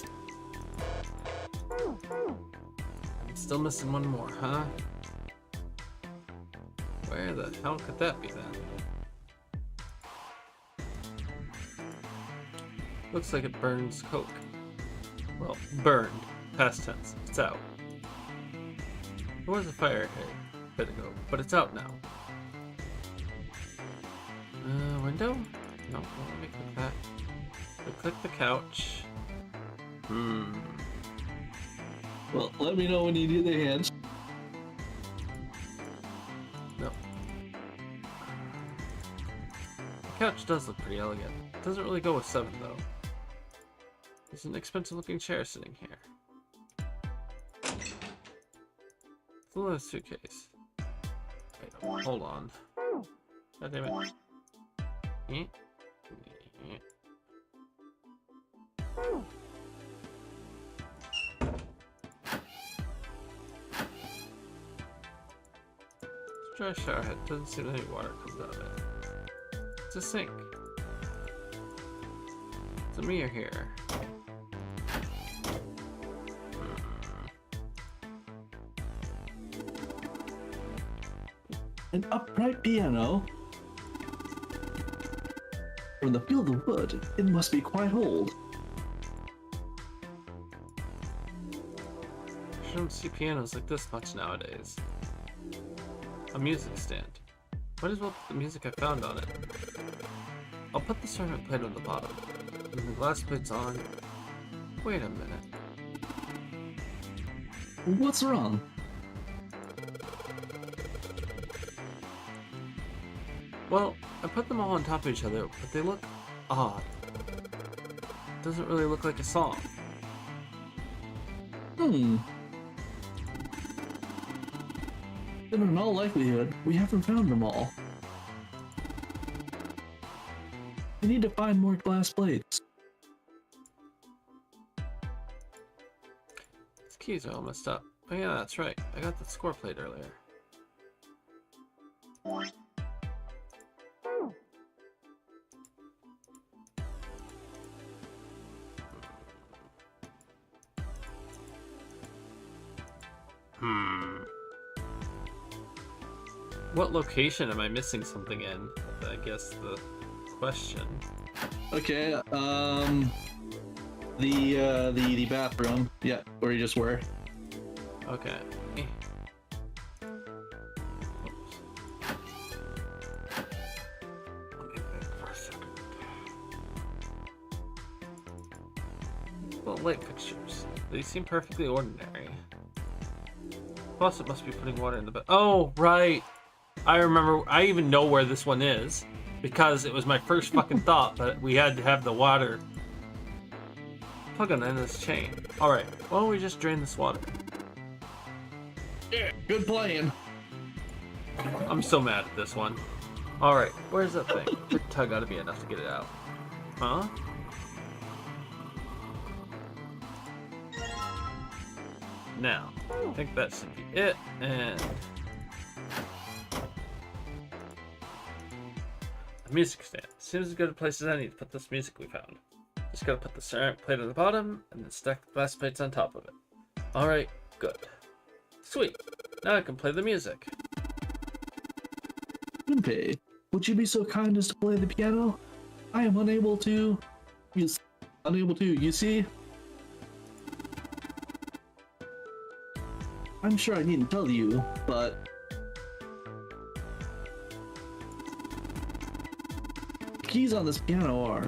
I'm still missing one more, huh? Where the hell could that be then? Looks like it burns coke. Well, burned. Past tense. It's out. There was a fire here a bit ago, but it's out now. Window? No, let me click that. We click the couch. Well, let me know when you do the hands. No. The couch does look pretty elegant. It doesn't really go with 7 though. There's an expensive looking chair sitting here. It's a little suitcase. Wait, hold on. God damn it. Eh? Eh. Dry shower head. Doesn't seem any water comes out of it. It's a sink. It's a mirror here. An upright piano. From the feel of the wood, it must be quite old. You don't see pianos like this much nowadays. A music stand. Might as well put the music I found on it. I'll put the ceramic plate on the bottom. And the glass plate's on. Wait a minute. What's wrong? Well, I put them all on top of each other, but they look odd. Doesn't really look like a song. Then in all likelihood, we haven't found them all. We need to find more glass plates. These keys are all messed up. Oh yeah, that's right. I got the score plate earlier. What location am I missing something in? I guess the question. Okay, the bathroom. Yeah, where you just were. Okay. Let me think for a second. Well, light fixtures. They seem perfectly ordinary. Plus, it must be putting water in the bed. Oh, right. I remember. I even know where this one is because it was my first fucking thought that we had to have the water plug on the end of this chain. All right. Why don't we just drain this water? Yeah, good plan. I'm so mad at this one. All right. Where's that thing? The tug ought to be enough to get it out. Huh? Now, I think that should be it, and the music stand. Seems as good a place as any to put this music we found. Just gotta put the ceramic plate on the bottom, and then stack the glass plates on top of it. Alright, good. Sweet. Now I can play the music. Junpei, would you be so kind as to play the piano? I am unable to. You see? I'm sure I needn't tell you, but the keys on this piano are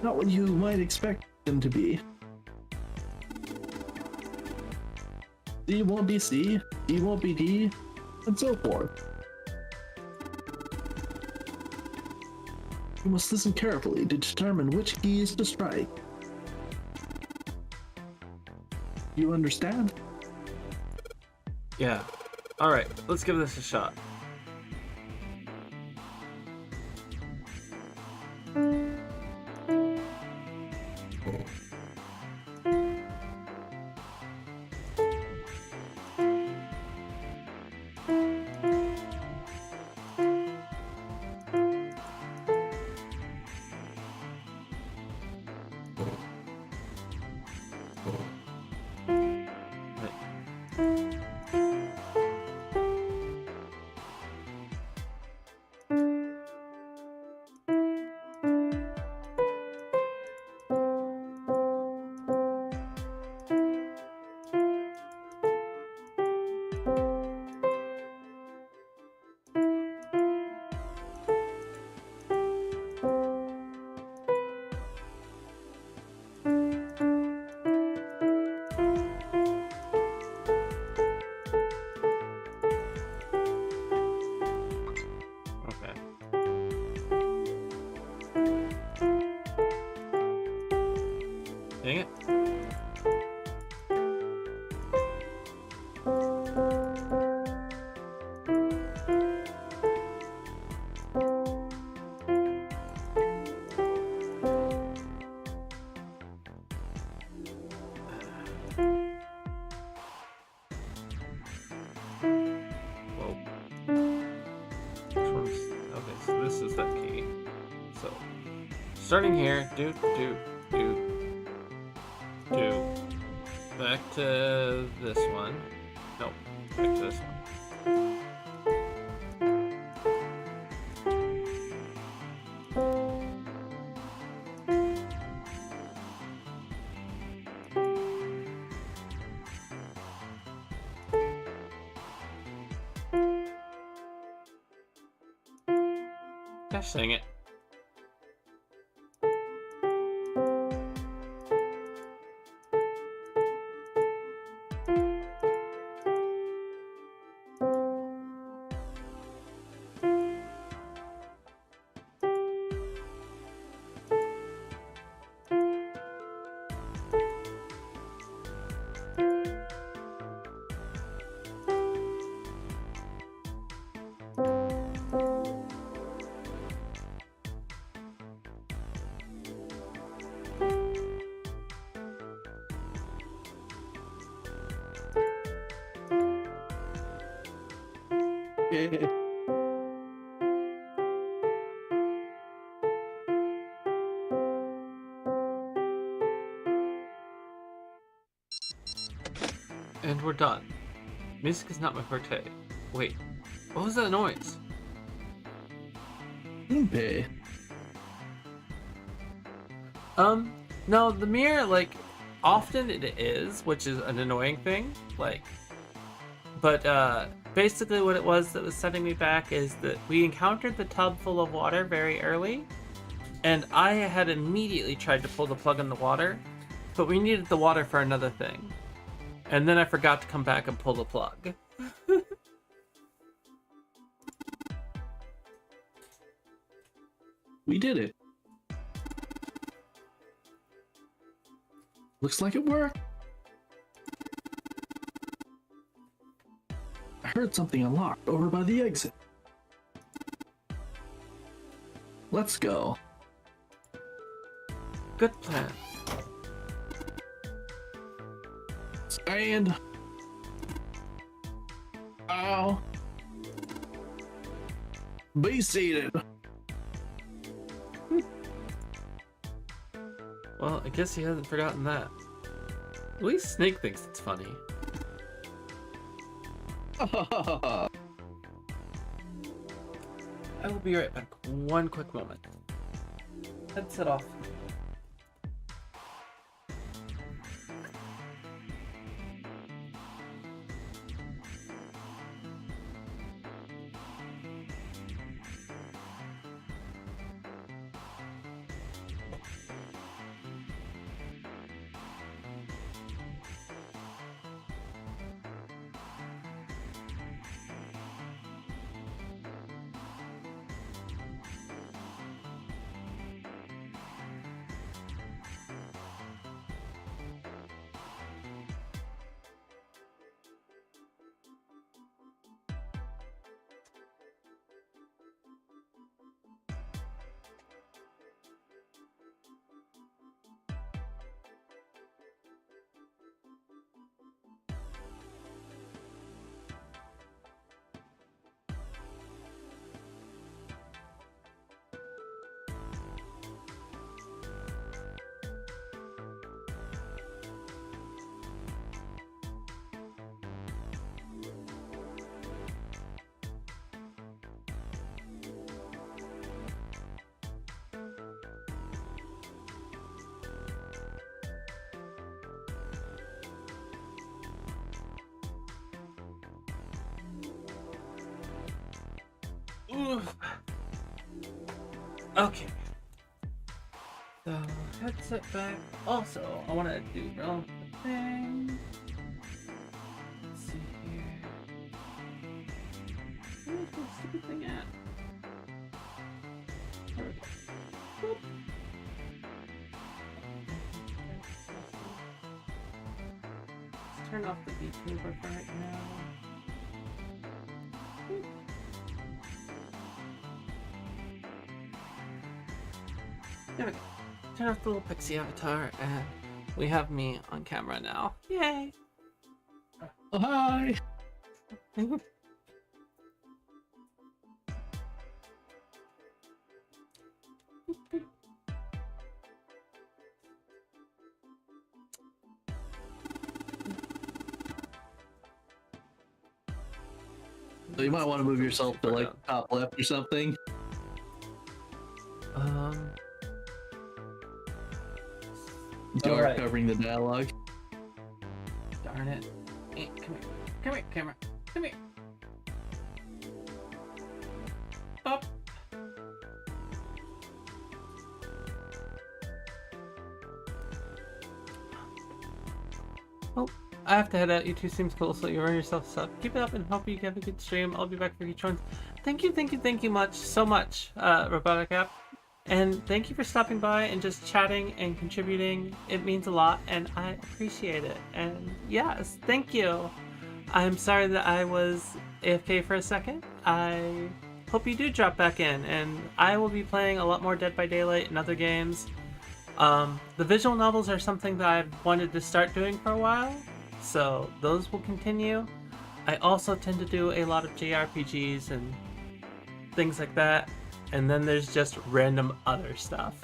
not what you might expect them to be. D won't be C, D won't be D, and so forth. You must listen carefully to determine which keys to strike. You understand? Yeah. Alright, let's give this a shot. Dang it. Whoa. Which one's... Okay, so this is that key. So, starting here, do. Back to this one. Nope, back to this one. Gosh dang it. Yeah. And we're done. Music is not my forte. Wait, what was that noise? Junpei, No, the mirror, like, often it is, which is an annoying thing, like, but, basically what it was that was setting me back is that we encountered the tub full of water very early, and I had immediately tried to pull the plug on the water, but we needed the water for another thing. And then I forgot to come back and pull the plug. We did it. Looks like it worked. I heard something unlocked over by the exit. Let's go. Good plan. Stand. Ow. Be seated. Well, I guess he hasn't forgotten that. At least Snake thinks it's funny. I will be right back. One quick moment. Headset off. Oof. Okay. So, headset back. Also, I want to do one thing. Let's see here. Where's this stupid thing at? There we go. Boop. Let's turn off the VTuber for right now. Boop. There we go. Turn off the little Pixie avatar, and we have me on camera now. Yay! Oh, hi. So you might want to move yourself to like top left or something. You are Alright. covering the dialogue. Darn it. Eh, come here. Come here, camera. Come here. Up. Oh, I have to head out. You two seems cool, so you run yourself up. Keep it up and hope you have a good stream. I'll be back for each one. Thank you much, so much, Robotic App. And thank you for stopping by and just chatting and contributing. It means a lot, and I appreciate it. And yes, thank you. I'm sorry that I was AFK for a second. I hope you do drop back in, and I will be playing a lot more Dead by Daylight and other games. The visual novels are something that I've wanted to start doing for a while, so those will continue. I also tend to do a lot of JRPGs and things like that. And then there's just random other stuff.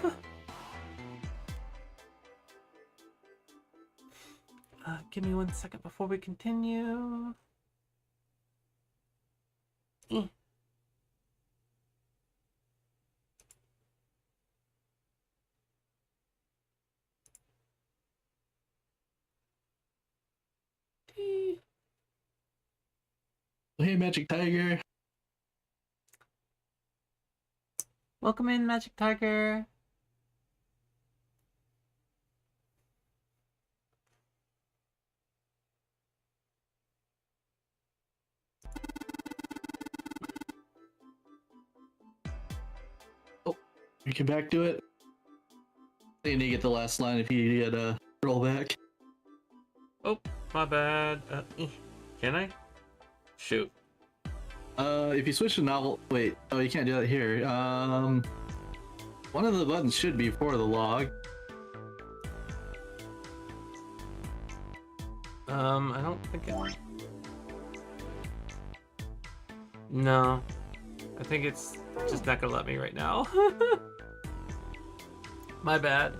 Give me 1 second before we continue. Hey, Magic Tiger. Welcome in, Magic Tiger. You can back to it. I need to get the last line if you get a roll back. Oh, my bad. Can I? Shoot. If you switch to novel, wait. Oh, you can't do that here. One of the buttons should be for the log. I don't think it. No, I think it's just not gonna let me right now. My bad.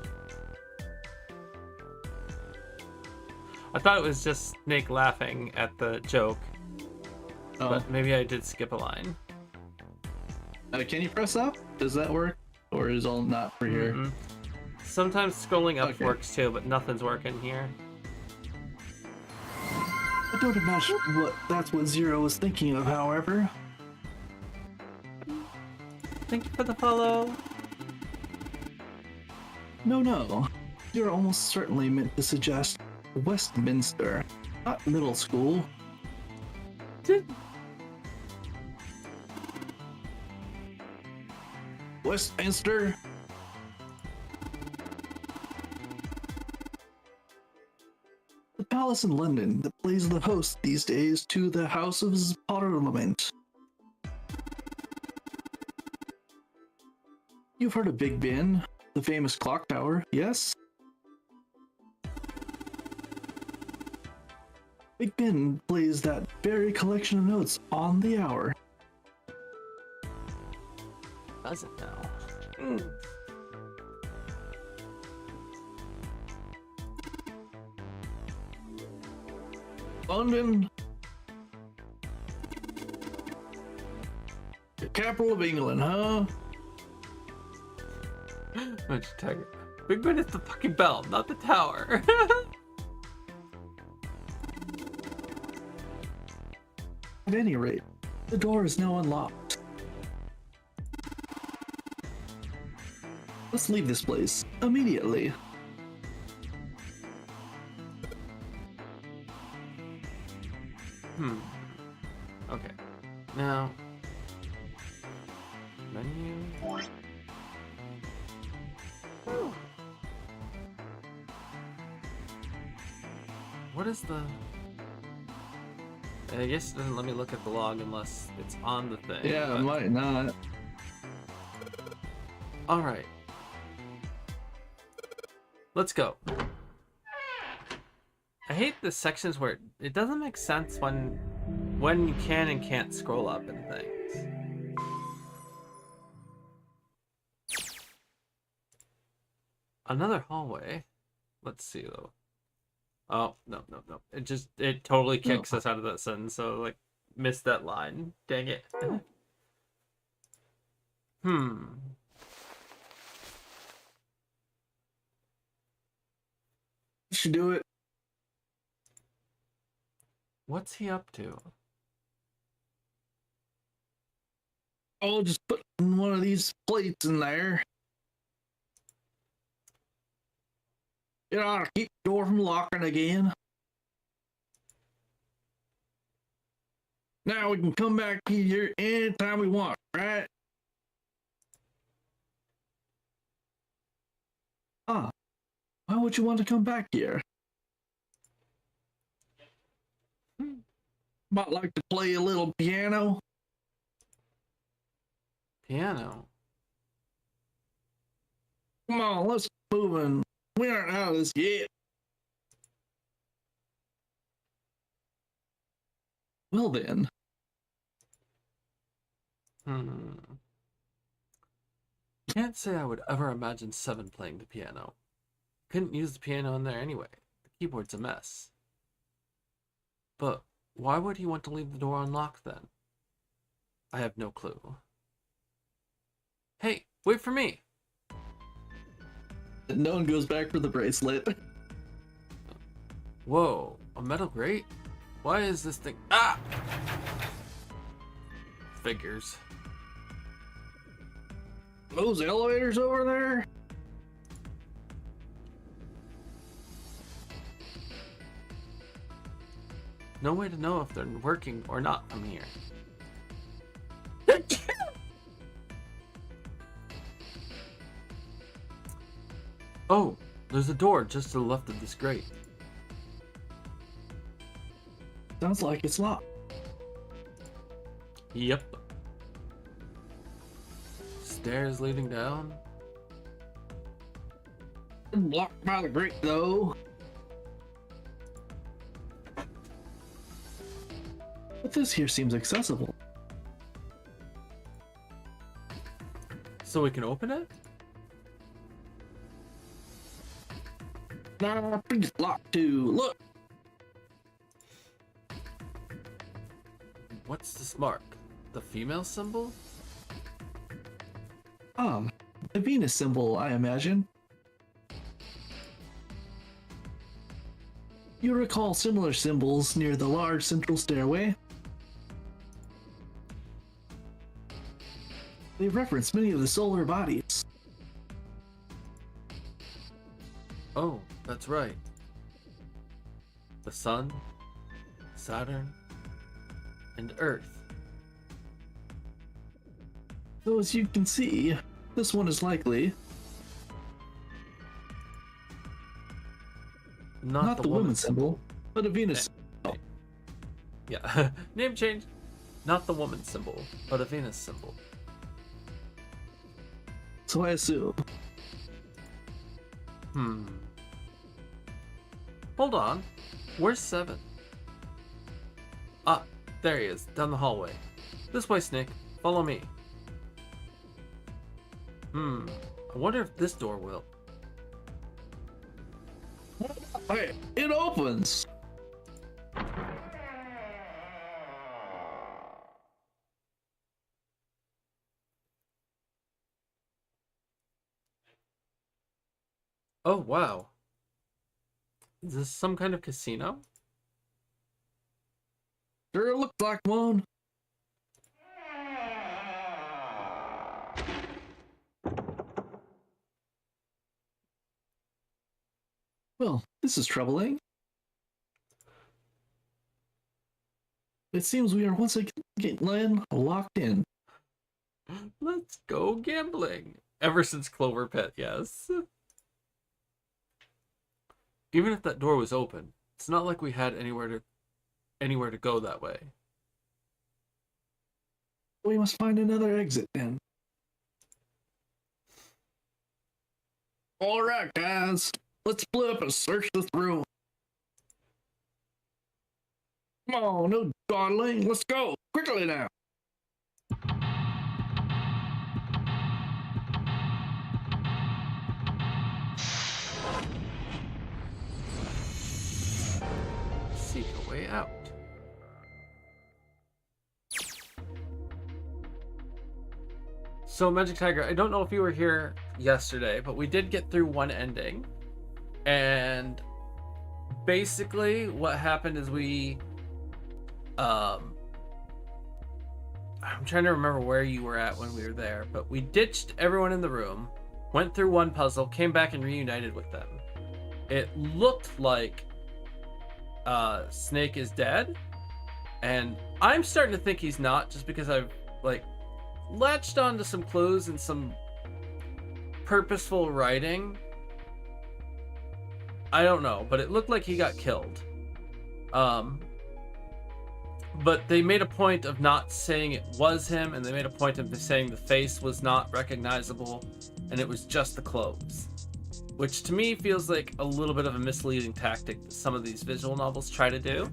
I thought it was just Snake laughing at the joke, Oh, but maybe I did skip a line. can you press up? Does that work, or is all not for here? Mm-mm. Sometimes scrolling up Okay. works too, but nothing's working here. I don't imagine that's what Zero was thinking of. However, Thank you for the follow. no. You're almost certainly meant to suggest Westminster, not middle school. Westminster. The palace in London that plays the host these days to the House of Parliament. You've heard of Big Ben, the famous clock tower, yes? Big Ben plays that very collection of notes on the hour. Does it now? London, the capital of England, huh? Magic Tiger. Big Ben is the fucking bell, not the tower. At any rate, the door is now unlocked. Let's leave this place immediately. Okay. Now. Menu. What is the... I guess it doesn't let me look at the log unless it's on the thing. Yeah, but- it might not. Alright. Let's go. I hate the sections where it doesn't make sense when you can and can't scroll up and things. Another hallway. Let's see though. Oh, no. It totally kicks us out of that sentence, so like missed that line. Dang it. Should do it. What's he up to? I'll just put one of these plates in there. You know, to keep the door from locking again. Now we can come back here anytime we want, right? Ah, why would you want to come back here? Might like to play a little piano. Piano. Come on, let's move in. We aren't out of this yet. Well then. Can't say I would ever imagine Seven playing the piano. Couldn't use the piano in there anyway. The keyboard's a mess. But why would he want to leave the door unlocked then? I have no clue. Hey, wait for me! No one goes back for the bracelet. Whoa, a metal grate? Why is this thing... Ah! figures. Those elevators over there? No way to know if they're working or not from here. Oh, there's a door just to the left of this grate. Sounds like it's locked. Yep. Stairs leading down. Blocked by the grate, though. But this here seems accessible. So we can open it? Nah, it's locked too. Look. What's this mark? The female symbol? The Venus symbol, I imagine. You recall similar symbols near the large central stairway? They reference many of the solar bodies. Oh, that's right. The Sun, Saturn, and Earth. So as you can see, this one is likely not the woman symbol, but a Venus. Yeah, name change. Not the woman symbol, but a Venus symbol. So I assume. Hold on. Where's 7? Ah, there he is, down the hallway. This way, Snake. Follow me. I wonder if this door will. Hey, it opens! Oh, wow. Is this some kind of casino? Sure looks like one. Well, this is troubling. It seems we are once again locked in. Let's go gambling. Ever since Clover Pit, yes. Even if that door was open, it's not like we had anywhere to go that way. We must find another exit then. All right, guys. Let's split up and search this room. Come on, no dawdling. Let's go. Quickly now. Seek a way out. So, Magic Tiger, I don't know if you were here yesterday, but we did get through one ending. And basically what happened is I'm trying to remember where you were at when we were there, but we ditched everyone in the room, went through one puzzle, came back and reunited with them. It looked like Snake is dead, and I'm starting to think he's not, just because I've latched onto some clues and some purposeful writing. I don't know, but it looked like he got killed. But they made a point of not saying it was him, and they made a point of saying the face was not recognizable, and it was just the clothes. Which to me feels like a little bit of a misleading tactic that some of these visual novels try to do.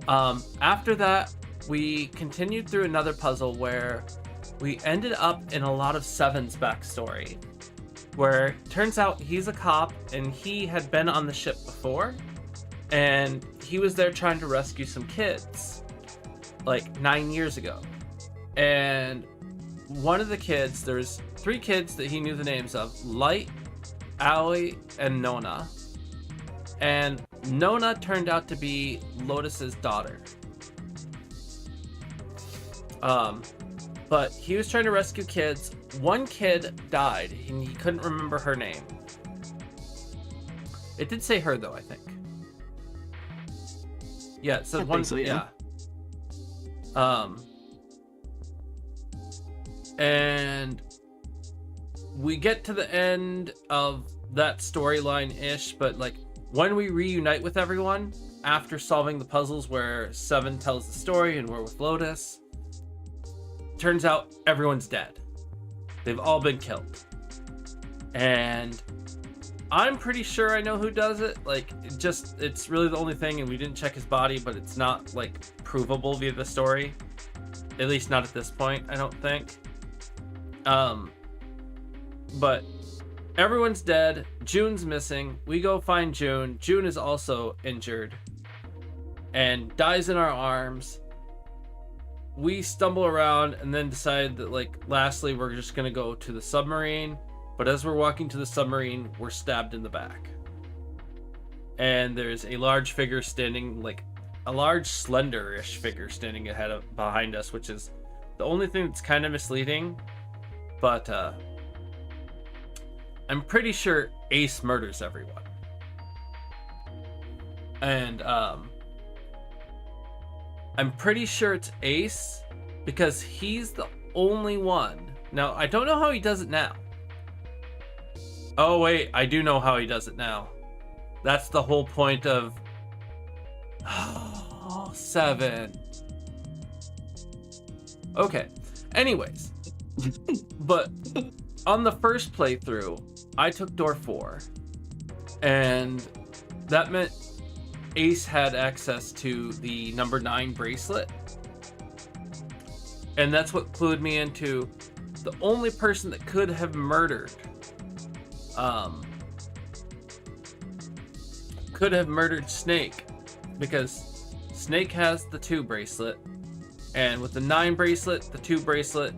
After that, we continued through another puzzle where we ended up in a lot of Seven's backstory. Where it turns out he's a cop and he had been on the ship before, and he was there trying to rescue some kids 9 years ago. And one of the kids, there's 3 kids that he knew the names of: Light, Allie, and Nona. And Nona turned out to be Lotus's daughter. But he was trying to rescue kids. One kid died, and he couldn't remember her name. It did say her, though, I think. Yeah, it said I one. think so, yeah. And we get to the end of that storyline-ish, but like when we reunite with everyone after solving the puzzles where Seven tells the story and we're with Lotus, turns out everyone's dead. They've all been killed. And I'm pretty sure I know who does it. Like, it's really the only thing, and we didn't check his body, but it's not like provable via the story. At least not at this point, I don't think. But everyone's dead. June's missing. We go find June. June is also injured and dies in our arms. We stumble around and then decide that, like, lastly, we're just gonna go to the submarine. But as we're walking to the submarine, we're stabbed in the back. And there's a large figure standing, like a large slender-ish figure standing behind us, which is the only thing that's kind of misleading. But I'm pretty sure Ace murders everyone. And I'm pretty sure it's Ace because he's the only one. Now, I don't know how he does it now. Oh, wait, I do know how he does it now. That's the whole point of... Oh, 7. Okay. Anyways. But on the first playthrough, I took door 4. And that meant Ace had access to the number 9 bracelet. And that's what clued me into the only person that could have murdered Snake, because Snake has the 2 bracelet, and with the 9 bracelet, the 2 bracelet,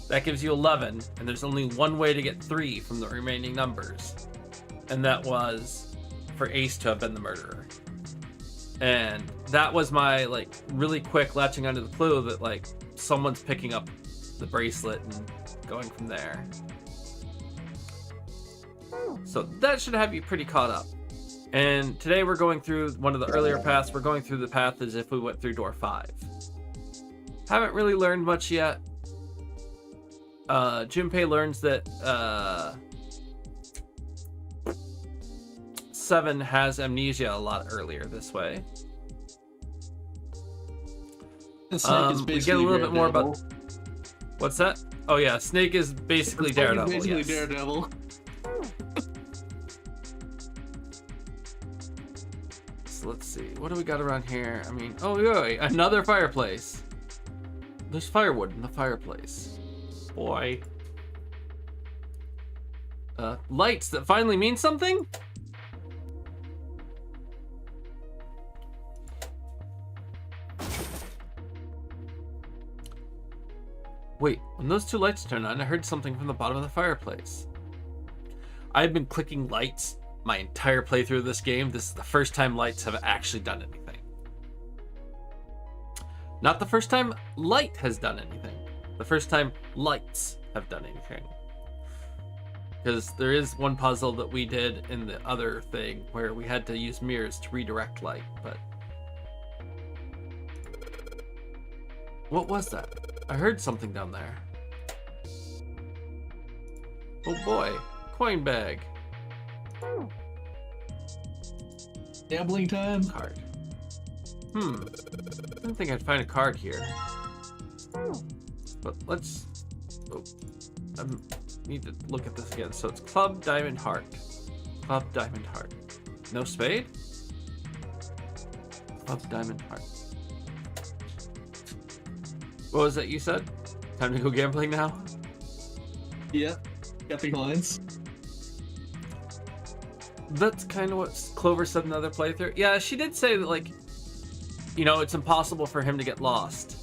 that gives you 11, and there's only one way to get 3 from the remaining numbers, and that was for Ace to have been the murderer. And that was my, like, really quick latching onto the clue that, like, someone's picking up the bracelet and going from there. So that should have you pretty caught up. And today we're going through one of the earlier paths. We're going through the path as if we went through door 5. Haven't really learned much yet. Junpei learns that 7 has amnesia a lot earlier this way. We get a little bit more about... What's that? Oh yeah, Snake is basically Daredevil. Basically yes. Daredevil. So let's see, what do we got around here? I mean, oh wait, another fireplace. There's firewood in the fireplace. Boy. Lights that finally mean something? Wait, when those 2 lights turned on, I heard something from the bottom of the fireplace. I've been clicking lights my entire playthrough of this game. This is the first time lights have actually done anything. Not the first time light has done anything. The first time lights have done anything. Because there is one puzzle that we did in the other thing where we had to use mirrors to redirect light, but... What was that? I heard something down there. Oh boy, coin bag. Gambling time. Card. I don't think I'd find a card here. But let's... Oh, I need to look at this again. So it's Club Diamond Heart. Club Diamond Heart. No spade? Club Diamond Heart. What was that you said? Time to go gambling now? Yeah, got the coins. That's kind of what Clover said in another playthrough. Yeah, she did say that, like, you know, it's impossible for him to get lost.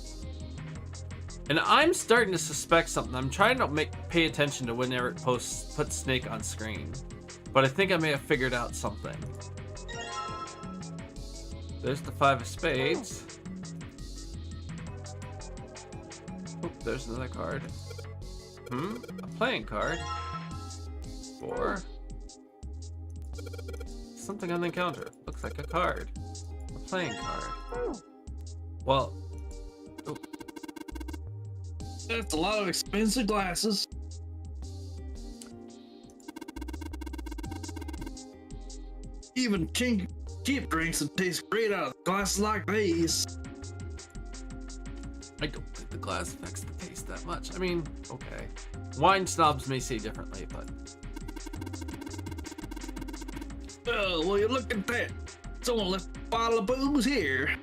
And I'm starting to suspect something. I'm trying to pay attention to whenever it puts Snake on screen. But I think I may have figured out something. There's the 5 of spades. there's another card. A playing card. 4. Something on the counter. Looks like a card. A playing card. Well, That's a lot of expensive glasses. Even cheap drinks would taste great out of glasses like these. I don't think the glass affects the taste that much. I mean, okay. Wine snobs may say differently, but... Oh, well, you look at that. Someone left a bottle of booze here.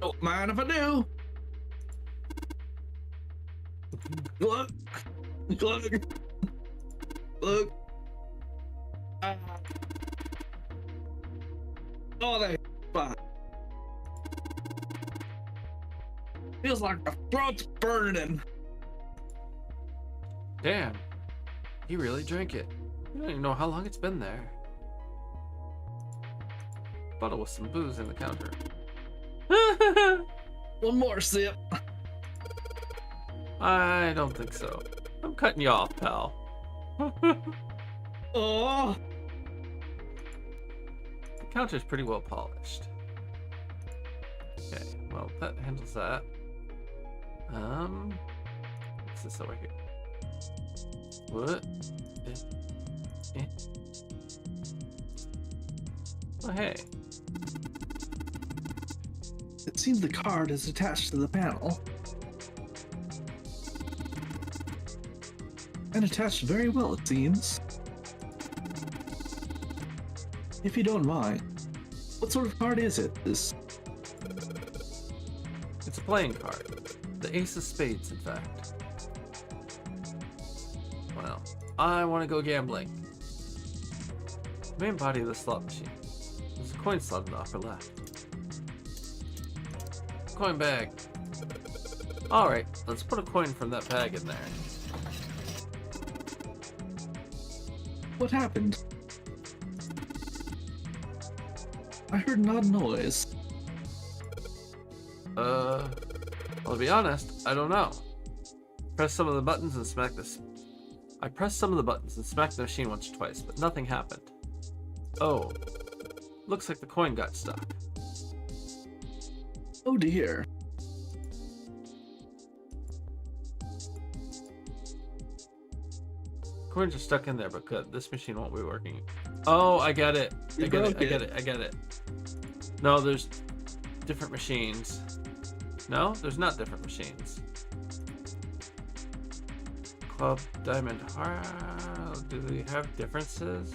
Don't mind if I do. Look. Look. Look. Oh, that spot. Feels like my throat's burning. Damn. He really drank it. You don't even know how long it's been there. Bottle with some booze in the counter. One more sip. I don't think so. I'm cutting you off, pal. Oh. The counter's pretty well polished. Okay, well, that handles that. What's this over here? What? Oh, hey. It seems the card is attached to the panel. And attached very well, it seems. If you don't mind, what sort of card is it? This... It's a playing card. The Ace of Spades, in fact. Well, I want to go gambling. Main body of the slot machine. There's a coin slot in the upper left. Coin bag. Alright, let's put a coin from that bag in there. What happened? I heard an odd noise. Well, to be honest, I don't know. Press some of the buttons and smack this. I pressed some of the buttons and smacked the machine once or twice, but nothing happened. Oh. Looks like the coin got stuck. Oh dear. Coins are stuck in there, but good. This machine won't be working. Oh, I get it. I get it. No, there's different machines. No, there's not different machines. Club, Diamond, Heart. Do they have differences?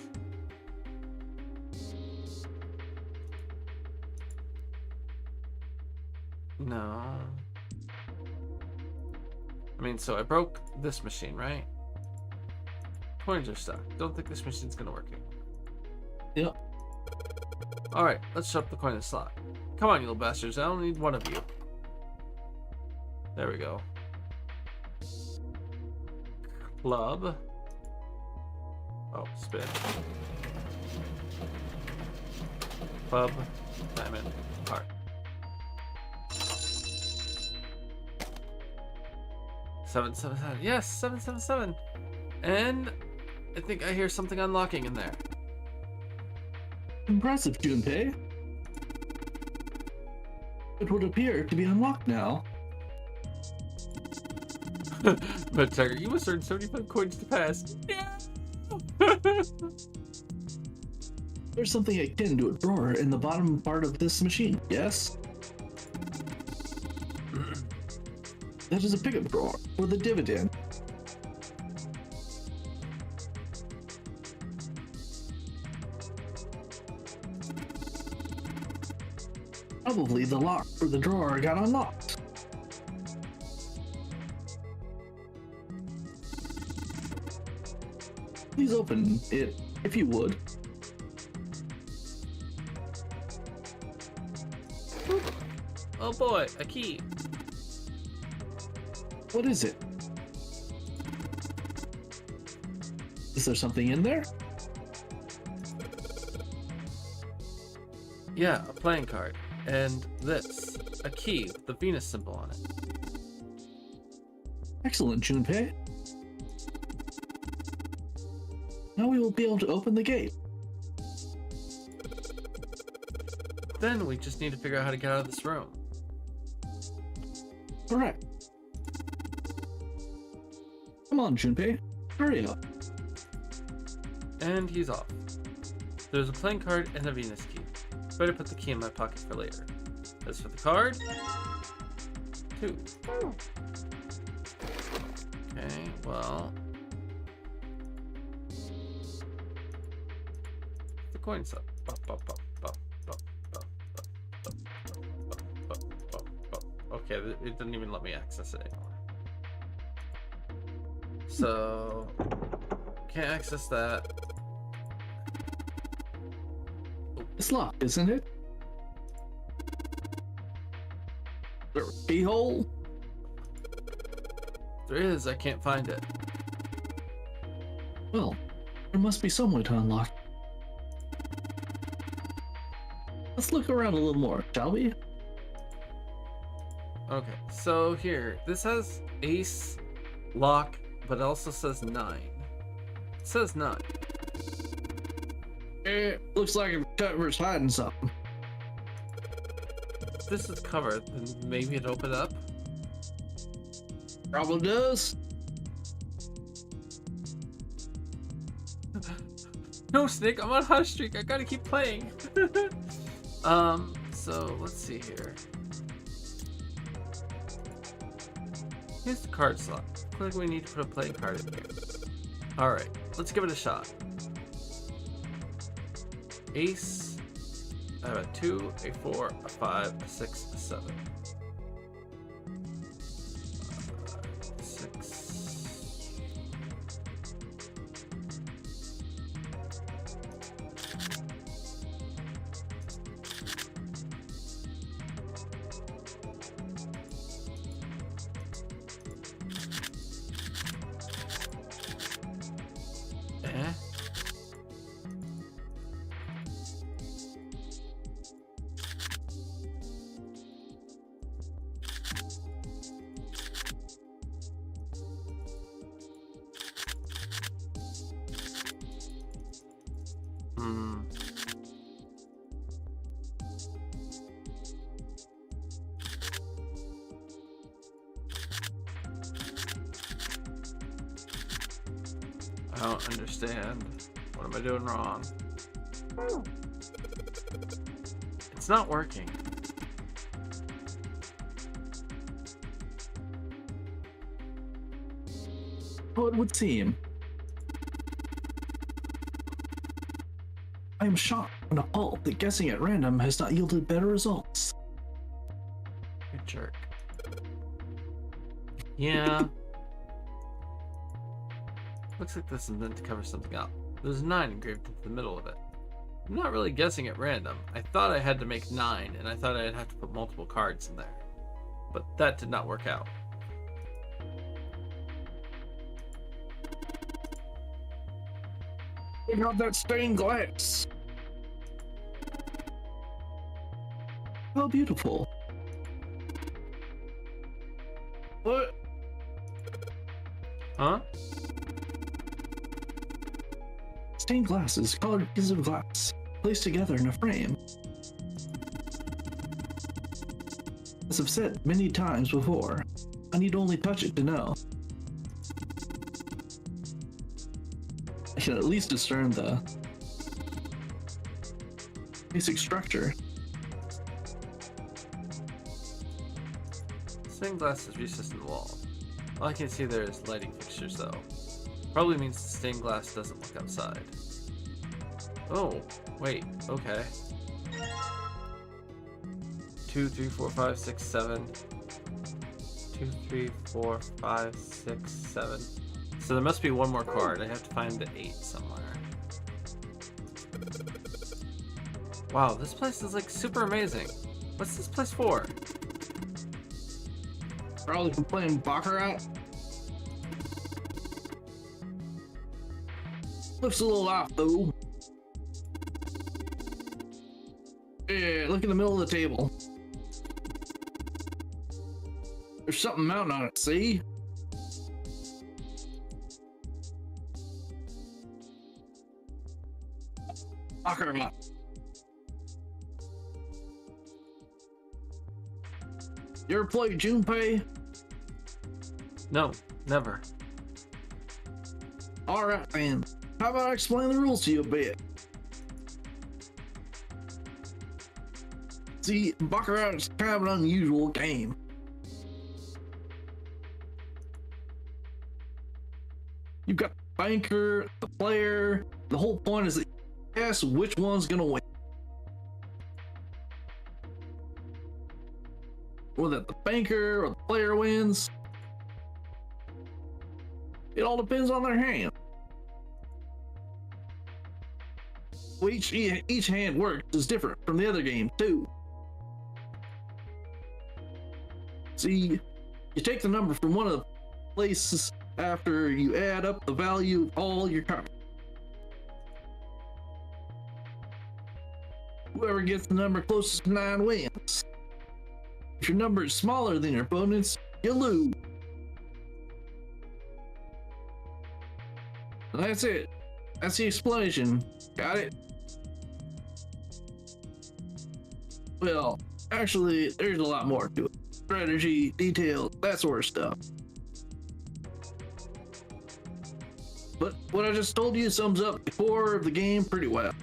No. I mean, so I broke this machine, right? Coins are stuck. Don't think this machine's gonna work anymore. Yep. Alright, let's shove the coin in the slot. Come on, you little bastards. I only need one of you. There we go. Club. Oh, spin. Club. Diamond. Heart. 777. Yes, 777. And I think I hear something unlocking in there. Impressive, Junpei. It would appear to be unlocked now. But Tiger, you must earn 75 coins to pass. Yeah. There's something akin to a drawer in the bottom part of this machine, yes? That is a pickup drawer for the dividend. Probably the lock for the drawer got unlocked. Please open it, if you would. Oh boy, a key. What is it? Is there something in there? Yeah, a playing card. And this. a key with the Venus symbol on it. Excellent, Junpei. Now we will be able to open the gate. Then we just need to figure out how to get out of this room. Correct. Come on, Junpei. Hurry up. And he's off. There's a playing card and a Venus key. Better put the key in my pocket for later. As for the card, 2. Okay, well. The coin slip. Okay, it didn't even let me access it anymore. So, can't access that. It's locked, isn't it? There a keyhole? There is, I can't find it. Well, there must be some way to unlock it. Let's look around a little more, shall we? Okay, so here, this has ace, lock, but it also says 9. It says 9. Looks like the cover's hiding something. If this is covered, then maybe it opened up. Probably does. No, Snake, I'm on a hot streak. I gotta keep playing. So let's see here. Here's the card slot. Looks like we need to put a playing card in here. Alright, let's give it a shot. Ace. I have a 2, a 4, a 5, a 6, a 7. 6. Eh? Hmm. I don't understand. What am I doing wrong? It's not working. How it would seem. I am shocked and appalled that guessing at random has not yielded better results. You jerk. Yeah. Looks like this is meant to cover something up. There's a 9 engraved into the middle of it. I'm not really guessing at random. I thought I had to make 9, and I thought I'd have to put multiple cards in there. But that did not work out. Check out that stained glass. How beautiful. What? Huh? Stained glass is colored pieces of glass, placed together in a frame. As I've said many times before, I need only touch it to know. I can at least discern the basic structure. Stained glass is recessed in the wall. All I can see there is lighting fixtures though. Probably means the stained glass doesn't look outside. Oh, wait, okay. 2, 3, 4, 5, 6, 7. 2, 3, 4, 5, 6, 7. So there must be one more card. I have to find the 8 somewhere. Wow, this place is like super amazing. What's this place for? Probably for playing Baccarat. Lifts a little off though. Yeah, look in the middle of the table. There's something mounting on it, see? Baccarat. You ever played Junpei? No, never. Alright then, how about I explain the rules to you a bit? See, Baccarat is kind of an unusual game. You've got the banker, the player. The whole point is that you guess which one's gonna win. Whether the banker or the player wins, it all depends on their hand. Well, each hand works is different from the other game too. See, you take the number from one of the places after you add up the value of all your cards. Whoever gets the number closest to 9 wins. If your number is smaller than your opponent's, you lose. And that's it. That's the explanation. Got it? Well, actually, there's a lot more to it. Strategy, details, that sort of stuff. But what I just told you sums up the core of the game pretty well.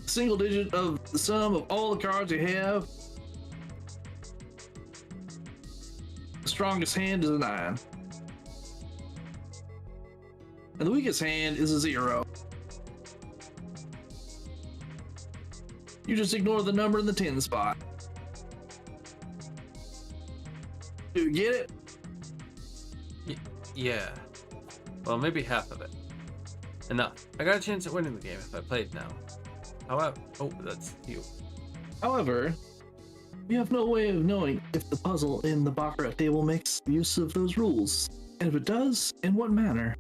A single digit of the sum of all the cards you have. The strongest hand is a 9. And the weakest hand is a 0. You just ignore the number in the 10 spot. Do you get it? Yeah. Well, maybe half of it. Enough. I got a chance at winning the game if I played now. However, oh, that's you. However, you have no way of knowing if the puzzle in the Baccarat table makes use of those rules. And if it does, in what manner?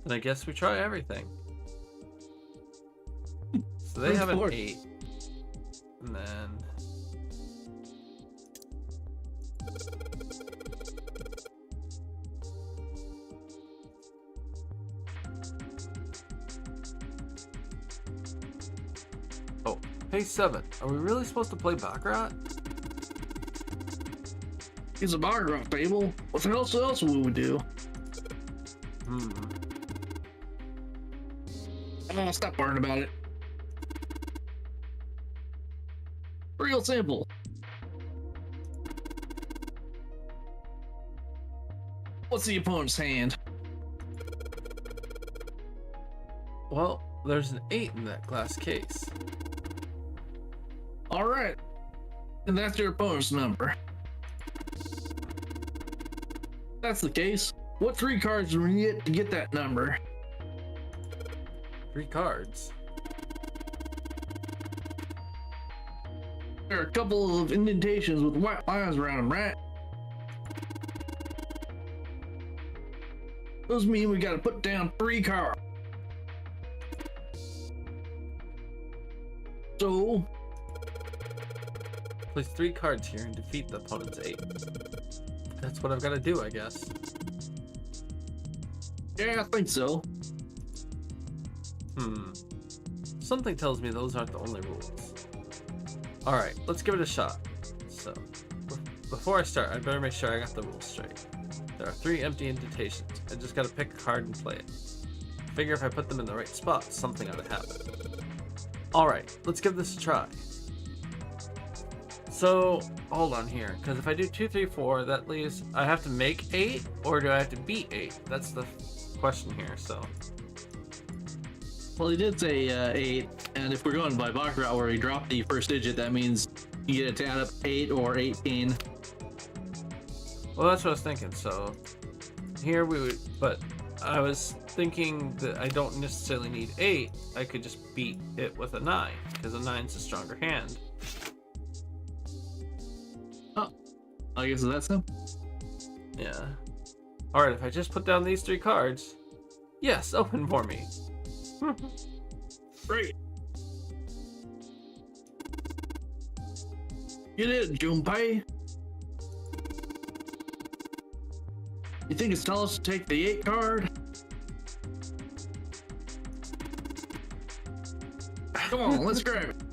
Then I guess we try everything. So they have an 8. And then... Oh, hey 7. Are we really supposed to play Baccarat? It's a Baccarat table. What the hell else would we do? Oh, stop worrying about it. Real simple. What's the opponent's hand? Well, there's an 8 in that glass case. Alright. And that's your opponent's number. If that's the case, what 3 cards do we need to get that number? 3 cards. There are a couple of indentations with white lines around them, right? Those mean we gotta put down 3 cards. So, Place 3 cards here and defeat the opponent's 8. That's what I've got to do, I guess. yeah, I think so. Something tells me those aren't the only rules. Alright, let's give it a shot. So, before I start, I'd better make sure I got the rules straight. There are 3 empty indentations. I just gotta pick a card and play it. Figure if I put them in the right spot, something ought to happen. Alright, let's give this a try. So, hold on here, because if I do 2, 3, 4, that leaves... I have to make 8, or do I have to beat 8? That's the question here, so... Well, he did say 8, and if we're going by Baccarat where he dropped the first digit, that means you get it to add up 8 or 18. Well, that's what I was thinking, so... Here we would... But I was thinking that I don't necessarily need 8. I could just beat it with a 9, because a 9's a stronger hand. Oh, I guess that's him. Yeah. Alright, if I just put down these 3 cards... Yes, open for me. Great. Get in, Junpei. You think it's tell us to take the 8 card? Come on, let's grab it.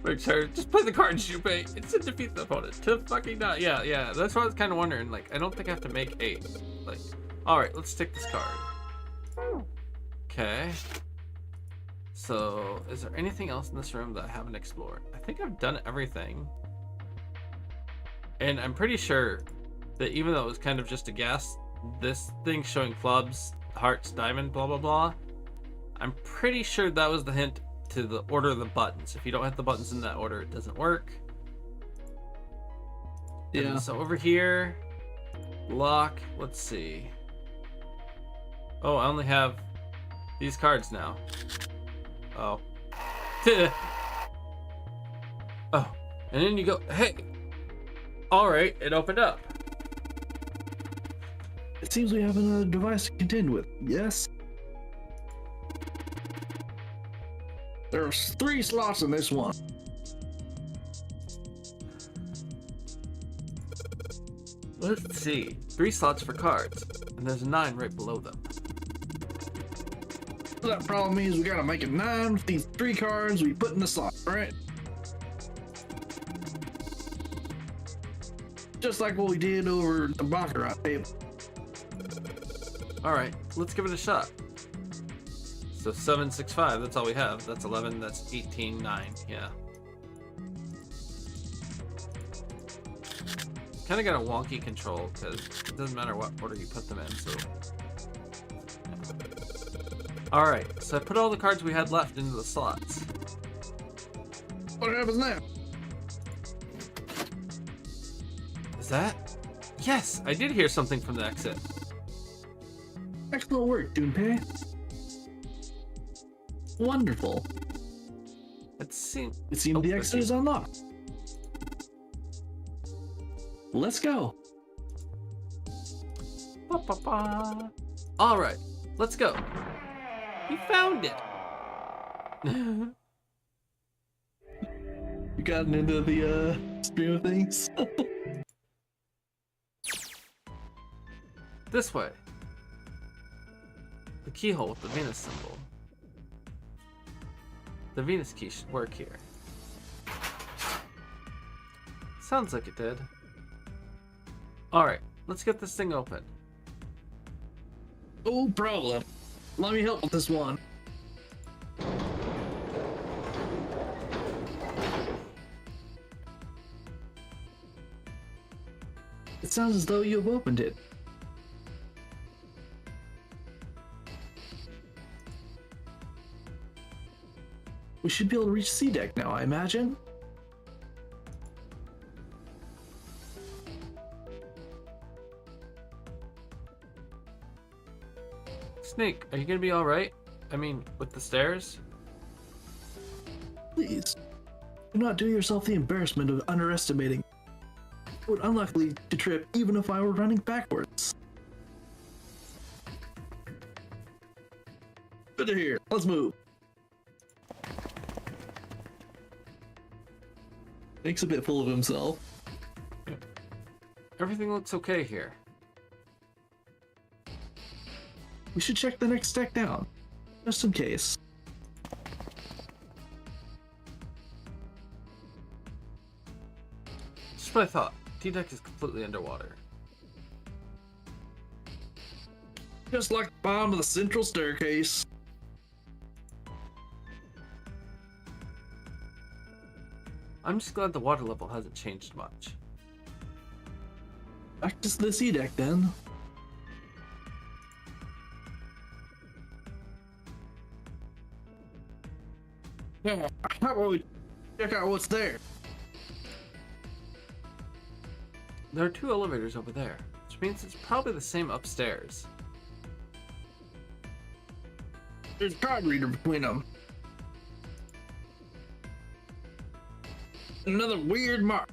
Wait, sorry, just play the card, Junpei. It's to defeat the opponent. To fucking not. Yeah. That's what I was kind of wondering. Like, I don't think I have to make 8. Like, all right, let's take this card. Okay. So, is there anything else in this room that I haven't explored? I think I've done everything. And I'm pretty sure that even though it was kind of just a guess, this thing showing clubs, hearts, diamond, blah, blah, blah, I'm pretty sure that was the hint to the order of the buttons. If you don't hit the buttons in that order, it doesn't work. Yeah. And so over here, lock, let's see. Oh, I only have these cards now. Oh. Oh, and then you go, hey. All right, it opened up. It seems we have another device to contend with. Yes? There's 3 slots in this one. Let's see. 3 slots for cards, and there's a 9 right below them. So that problem means we gotta make it 9 with these 3 cards we put in the slot, right? Just like what we did over the baccarat table. All right, let's give it a shot. So 7, 6, 5. That's all we have. That's 11. That's 18, 9. Yeah. Kind of got a wonky control because it doesn't matter what order you put them in. So. All right. So I put all the cards we had left into the slots. What happens now? Is that? Yes, I did hear something from the exit. Excellent work, Junpei. Wonderful. It seemed. It seems the exit is unlocked. Let's go. Ba, ba, ba. All right, let's go. You found it. You gotten into the stream of things? This way. The keyhole with the Venus symbol. The Venus key should work here. Sounds like it did. Alright, let's get this thing open. No problem. Let me help with this one. It sounds as though you've opened it. We should be able to reach C deck now, I imagine. Snake, are you gonna be alright? I mean, with the stairs? Please, do not do yourself the embarrassment of underestimating. It would unlikely to trip even if I were running backwards. Good to hear. Let's move. Snake's a bit full of himself. Everything looks okay here. We should check the next deck down, just in case. Just what I thought. T-deck is completely underwater. Just like the bottom of the central staircase. I'm just glad the water level hasn't changed much. Back to the C deck then. Yeah, how about we check out what's there? There are 2 elevators over there, which means it's probably the same upstairs. There's a card reader between them. Another weird mark.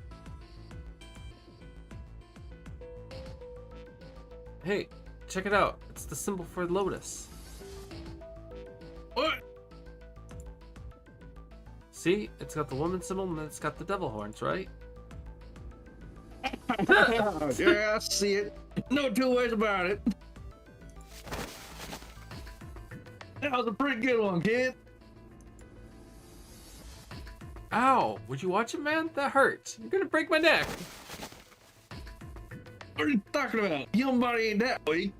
Hey, check it out. It's the symbol for Lotus. What? See, it's got the woman symbol and then it's got the devil horns, right? Yeah, I see it. No two ways about it. That was a pretty good one, kid. Ow! Would you watch it, man? That hurts. You're gonna break my neck. What are you talking about? Your body ain't that weak.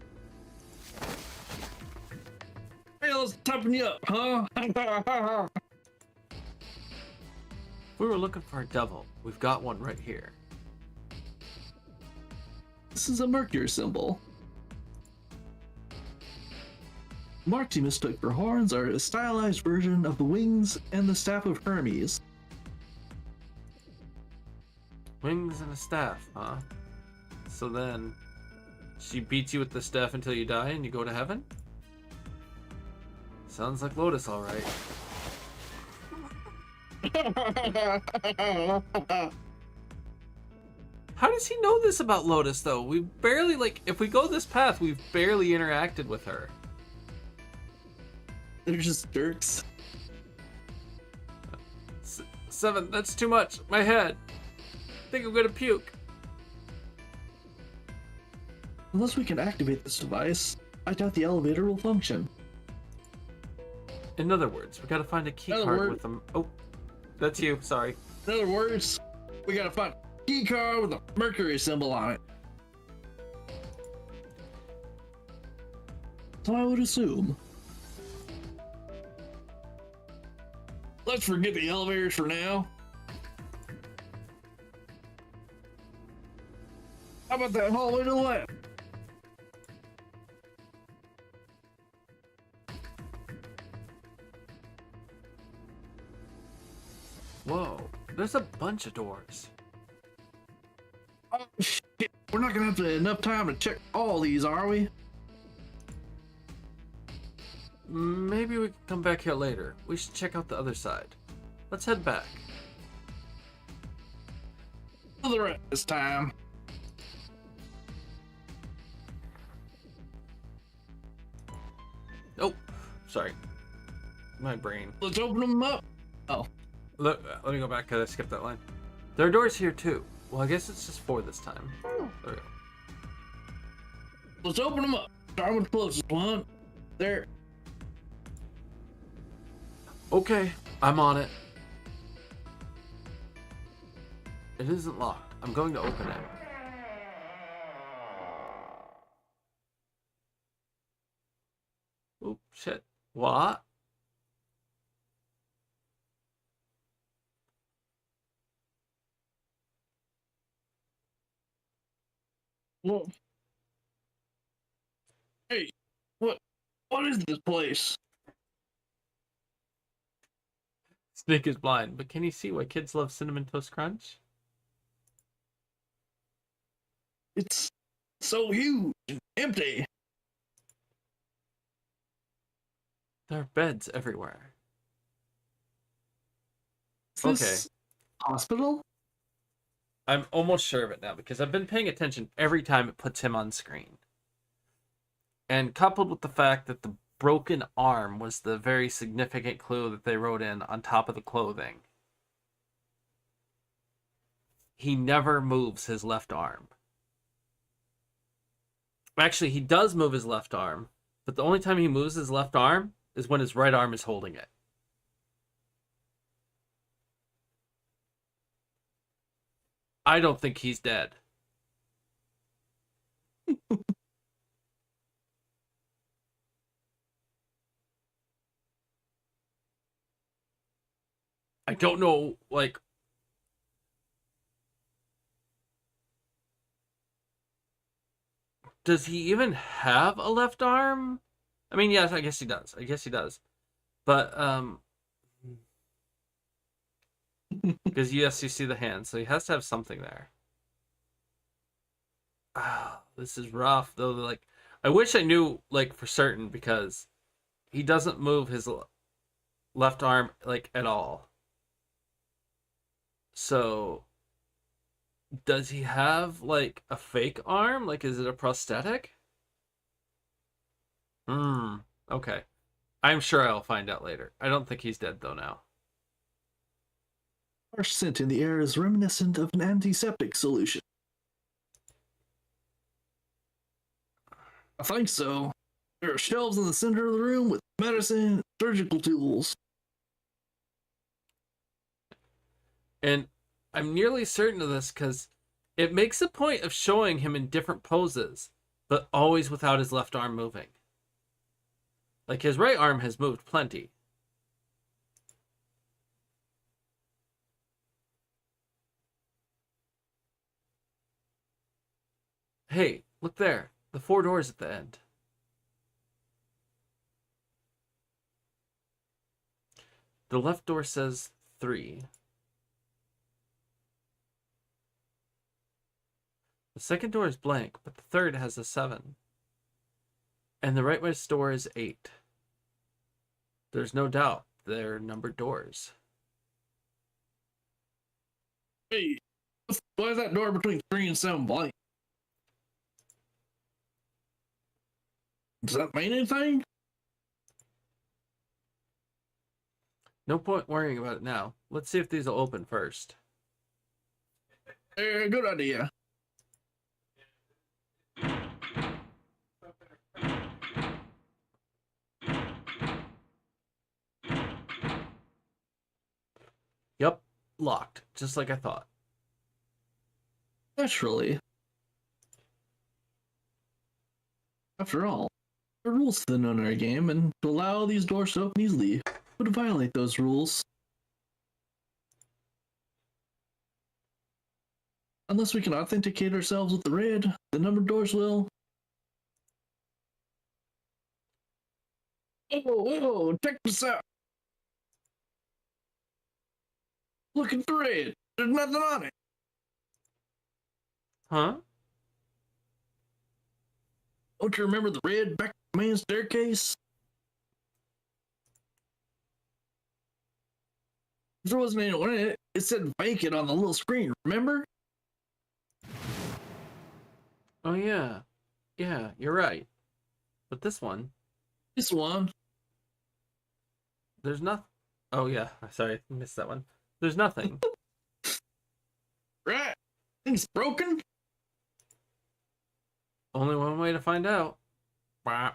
Hey, let's toughen you up, huh? We were looking for a devil. We've got one right here. This is a Mercury symbol. Marks you mistook for horns are a stylized version of the wings and the staff of Hermes. Wings and a staff, huh? So then, she beats you with the staff until you die and you go to heaven? Sounds like Lotus, alright. How does he know this about Lotus, though? We barely, like, if we go this path, we've barely interacted with her. They're just jerks. 7, that's too much. My head. I think I'm gonna puke. Unless we can activate this device, I doubt the elevator will function. In other words, we gotta find a key card with them. Oh, that's you. Sorry. In other words, we gotta find a key card with a Mercury symbol on it. So I would assume. Let's forget the elevators for now. How about that hallway to the left? Whoa, there's a bunch of doors. Oh shit! We're not gonna have enough time to check all these, are we? Maybe we can come back here later. We should check out the other side. Let's head back. To the right this time. Oh, sorry. My brain. Let's open them up. Oh, Look, let me go back because I skipped that line. There are doors here too. Well, I guess it's just 4 this time. There we go. let's open them up. Start with the closest one. There. Okay, I'm on it. It isn't locked. I'm going to open it. Oh, shit. What? Well, hey, what is this place? Snake is blind, but can you see why kids love Cinnamon Toast Crunch? It's so huge and empty. There are beds everywhere. Is this hospital? I'm almost sure of it now because I've been paying attention every time it puts him on screen. And coupled with the fact that the broken arm was the very significant clue that they wrote in on top of the clothing. He never moves his left arm. Actually, he does move his left arm, but the only time he moves his left arm is when his right arm is holding it. I don't think he's dead. I don't know, like... Does he even have a left arm? I mean, yes, I guess he does. But, because, yes, you see the hand, so he has to have something there. Ah, this is rough, though. Like, I wish I knew, like, for certain, because he doesn't move his left arm, like, at all. So, does he have, like, a fake arm? Like, is it a prosthetic? Okay. I'm sure I'll find out later. I don't think he's dead, though, now. harsh scent in the air is reminiscent of an antiseptic solution. I think so. There are shelves in the center of the room with medicine and surgical tools. And I'm nearly certain of this because it makes a point of showing him in different poses, but always without his left arm moving. Like his right arm has moved plenty. Hey, look there. The 4 doors at the end. The left door says 3. The second door is blank, but the third has a 7. And the rightmost door is 8. There's no doubt they're numbered doors. Hey, why is that door between 3 and 7 blank? Does that mean anything? No point worrying about it now. Let's see if these will open first. Good idea. Yep, locked, just like I thought. Naturally. After all, there are rules to the Lenara game, and to allow these doors to open easily would violate those rules. Unless we can authenticate ourselves with the red, the numbered doors will. Oh, check this out. Look at the red. There's nothing on it. Huh? Don't you remember the red back the main staircase? There wasn't anyone in it. It said vacant on the little screen, remember? Oh, yeah. Yeah, you're right. But this one, This one. there's nothing. Oh, yeah. Sorry, I missed that one. There's nothing. Right. Thing's broken. Only one way to find out. Bah.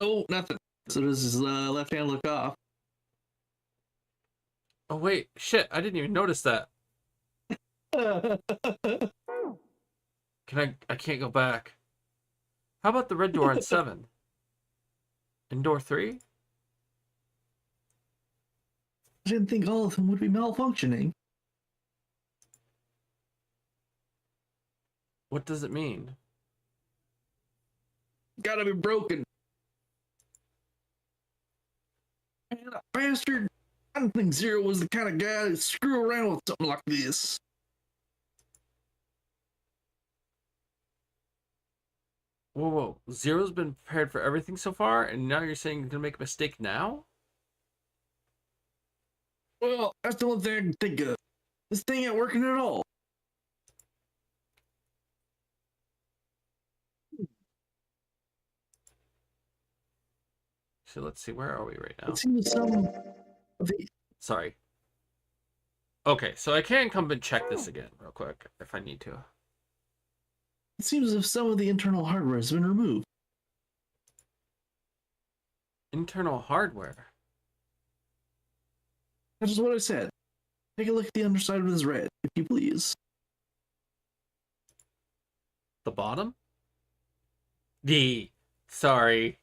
Oh, nothing. So does his left hand look off? Oh, wait. Shit, I didn't even notice that. I can't go back. How about the red door on 7? And door 3? I didn't think all of them would be malfunctioning. What does it mean? Gotta be broken. Man, that bastard. I don't think Zero was the kind of guy to screw around with something like this. Whoa, whoa. Zero's been prepared for everything so far, and now you're saying you're gonna make a mistake now? Well, that's the only thing I can think of. This thing ain't working at all. So let's see, where are we right now? It seems some of the Sorry. Okay, so I can come and check this again real quick if I need to. It seems as if some of the internal hardware has been removed. Internal hardware. That's just what I said. Take a look at the underside of this red, if you please. The bottom? Sorry.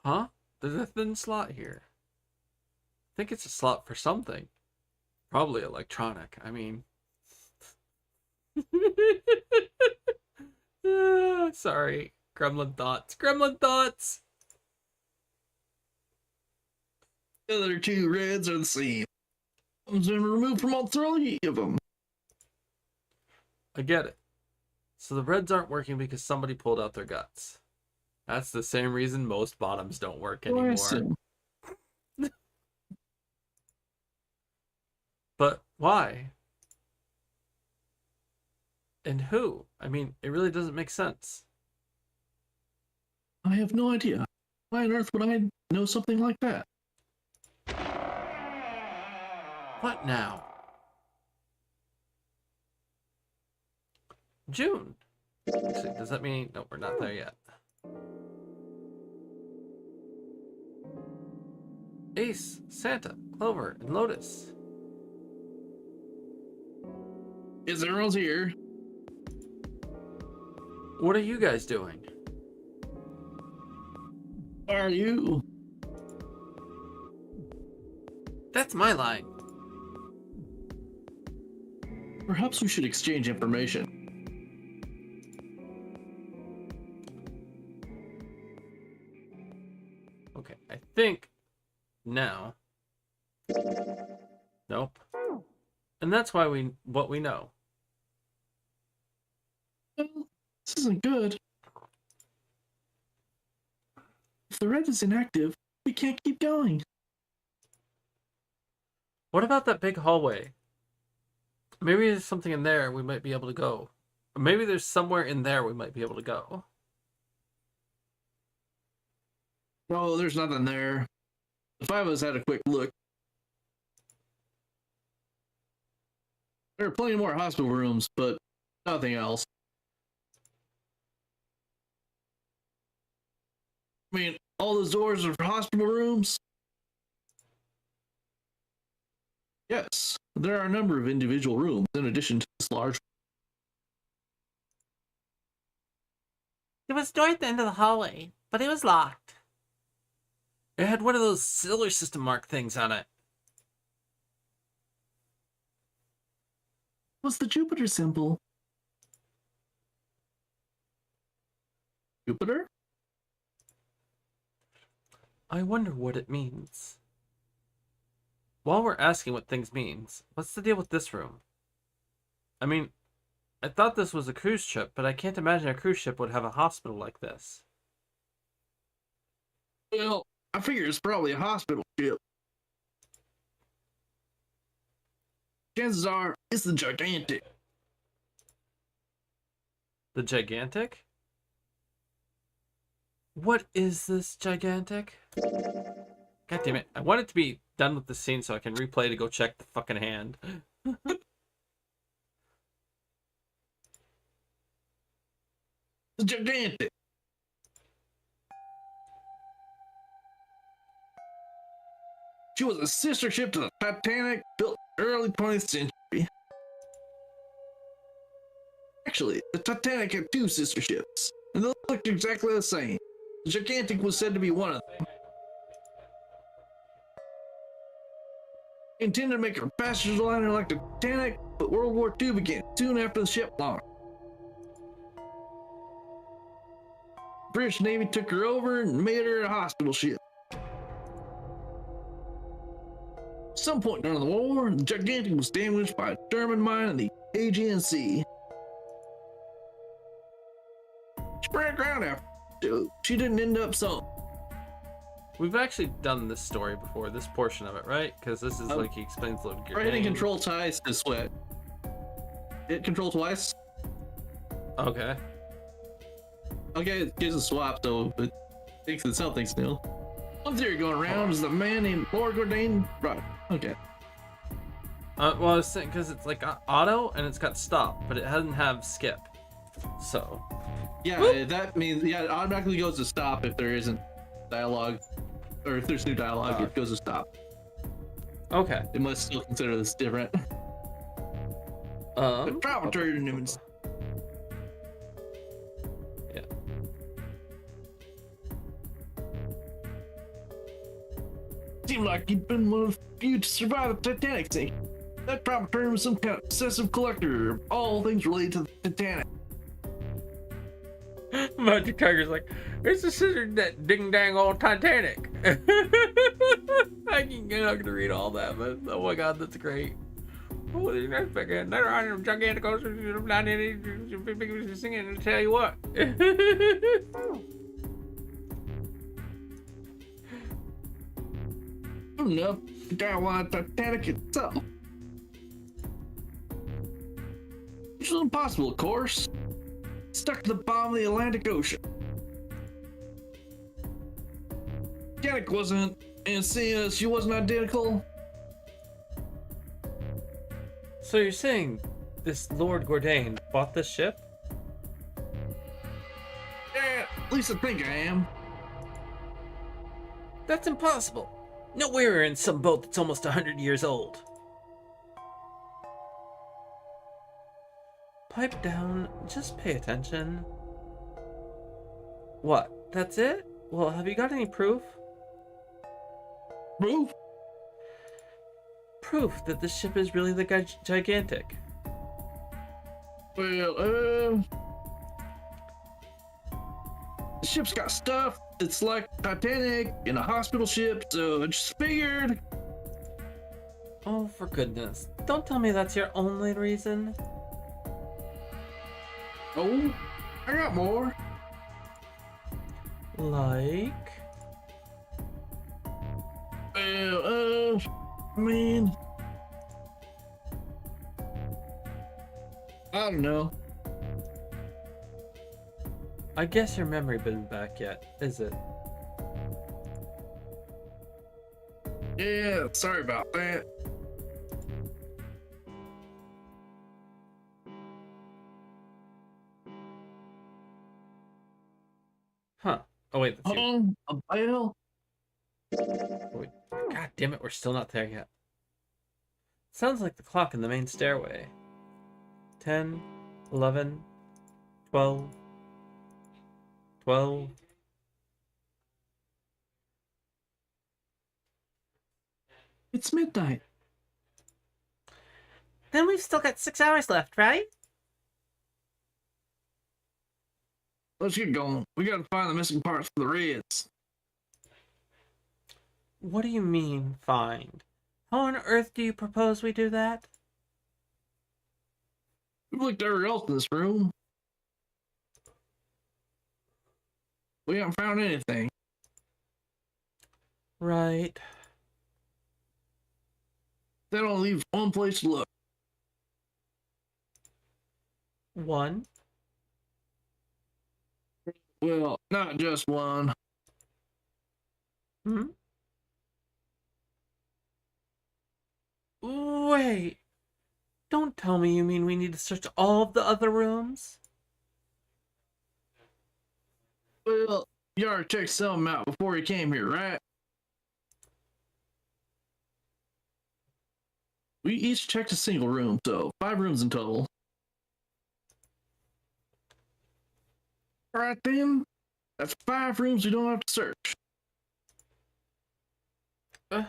Huh? There's a thin slot here. I think it's a slot for something. Probably electronic. I mean... Sorry. Gremlin thoughts. Gremlin thoughts! The other two reds are the same. One's been removed from all three of them. I get it. So the reds aren't working because somebody pulled out their guts. That's the same reason most bottoms don't work anymore. Awesome. But why? And who? I mean, it really doesn't make sense. I have no idea. Why on earth would I know something like that? What now? June. Actually, does that mean... No, we're not there yet. Ace, Santa, Clover, and Lotus. Is everyone's here? What are you guys doing? Are you? That's my line. Perhaps we should exchange information. Okay, I think now. Nope. And that's why what we know. Well, this isn't good. If the red is inactive, we can't keep going. What about that big hallway? Maybe there's something in there we might be able to go. Or maybe there's somewhere in there we might be able to go. No, there's nothing there. The five of us had a quick look. There are plenty more hospital rooms, but nothing else. I mean, all those doors are for hospital rooms? Yes, there are a number of individual rooms in addition to this large. There was a door at the end of the hallway, but it was locked. It had one of those solar system mark things on it. What's the Jupiter symbol? Jupiter? I wonder what it means. While we're asking what things means, what's the deal with this room? I mean, I thought this was a cruise ship, but I can't imagine a cruise ship would have a hospital like this. Well, I figure it's probably a hospital ship. Chances are it's the gigantic. The gigantic? What is this gigantic? God damn it. I want it to be done with the scene so I can replay to go check the fucking hand. The gigantic. She was a sister ship to the Titanic, built early 20th century. Actually, the Titanic had two sister ships, and they looked exactly the same. The gigantic was said to be one of them. They intended to make a passenger liner like the Titanic, but World War II began soon after the ship launched. The British Navy took her over and made her a hospital ship. At some point during the war, the gigantic was damaged by a German mine in the Aegean Sea. She ran aground after. She didn't end up sunk. We've actually done this story before, this portion of it, right? Because this is like he explains load gear. Right, and control ties to sweat. Hit control twice. Okay. Okay, it gives a swap, so it thinks it's something still. One theory going around is that a man named Lord Gordain. Right. Okay. Well, I was saying because it's like auto and it's got stop, but it doesn't have skip. So. Yeah, Whoop. that means it automatically goes to stop if there isn't dialogue, or if there's new dialogue, it goes to stop. Okay. It must still consider this different. The travel tournaments. Yeah. Seemed like you'd been one of the few to survive the Titanic sink. That travel tournament was some kind of obsessive collector of all things related to the Titanic. Magic Tiger's like, it's the sister that ding dang old Titanic. I'm not gonna read all that, but oh my god, that's great. Oh, there's no fucking another item gigantic singing and tell you what. Enough to dialogue Titanic itself. which was impossible, of course. Stuck to the bottom of the Atlantic Ocean. Mechanic wasn't, and seeing as she wasn't identical. So you're saying this Lord Gordain bought this ship? Yeah, at least I think I am. That's impossible. No way we're in some boat that's almost 100 years old. Pipe down, just pay attention. What? That's it? Well, have you got any proof? Proof? Proof that this ship is really the gigantic. Well, the ship's got stuff. It's like Titanic and a hospital ship, so I just figured. Oh, for goodness. Don't tell me that's your only reason. Oh, I got more. Like? Well, I mean, I don't know. I guess your memory isn't back yet, is it? Yeah, sorry about that. Huh. Oh wait, that's you. A bell? Wait. God damn it, we're still not there yet. Sounds like the clock in the main stairway. 10, 11, 12, 12. It's midnight. Then we've still got 6 hours left, right? Let's get going. We gotta find the missing parts for the Reds. What do you mean, find? How on earth do you propose we do that? We've looked everywhere else in this room. We haven't found anything. Right. That only leaves one place to look. One. Well, not just one. Hmm? Wait. Don't tell me you mean we need to search all of the other rooms? Well, you already checked some out before you came here, right? We each checked a single room, so 5 rooms in total. Alright then, that's 5 rooms we don't have to search. Uh,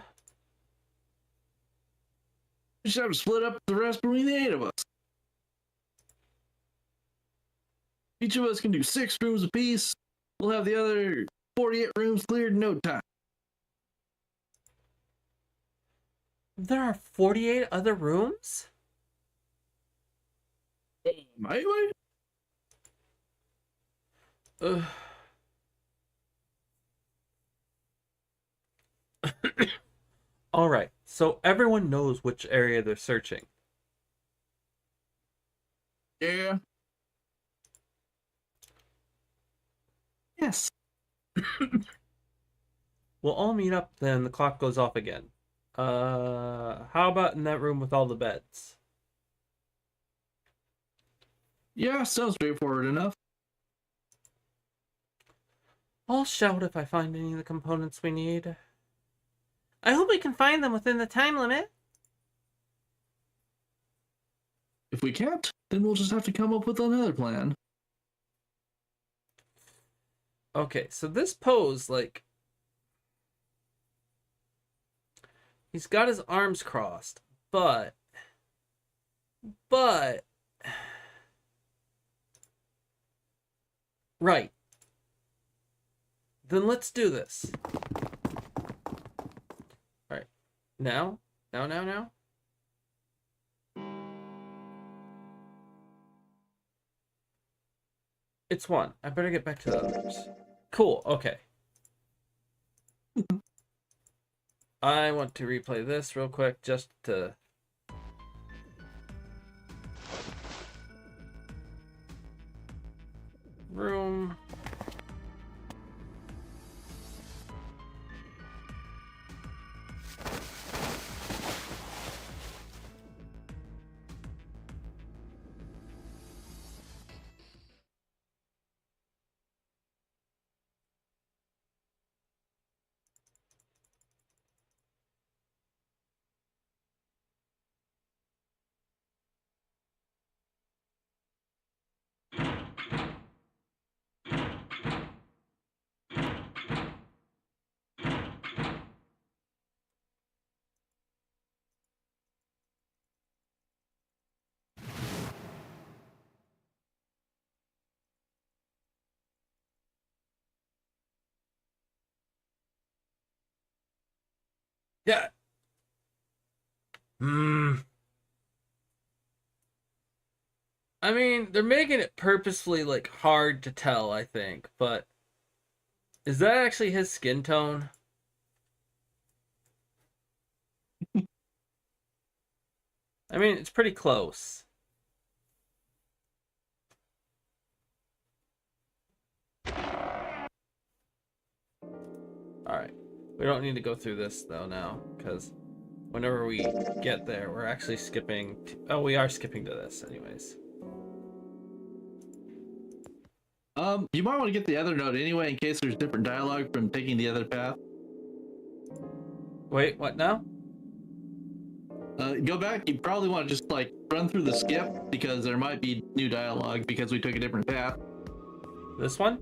We just have to split up the rest between the 8 of us. Each of us can do 6 rooms apiece. We'll have the other 48 rooms cleared in no time. there are 48 other rooms? Might we? Ugh. Alright, so everyone knows which area they're searching. Yeah. Yes. We'll all meet up, then the clock goes off again. How about in that room with all the beds? Yeah, sounds straightforward enough. I'll shout if I find any of the components we need. I hope we can find them within the time limit. If we can't, then we'll just have to come up with another plan. Okay, so this pose, like... He's got his arms crossed, but... Right. Then let's do this. Alright. Now? Now? It's 1. I better get back to the others. Cool, okay. I want to replay this real quick just to... room. Yeah. Hmm. I mean, they're making it purposefully like hard to tell, I think, but is that actually his skin tone? I mean, it's pretty close. Alright. We don't need to go through this, though, now, because whenever we get there, we're actually skipping... Oh, we are skipping to this, anyways. You might want to get the other note anyway, in case there's different dialogue from taking the other path. Wait, what now? Go back. You probably want to just, like, run through the skip, because there might be new dialogue, because we took a different path. This one?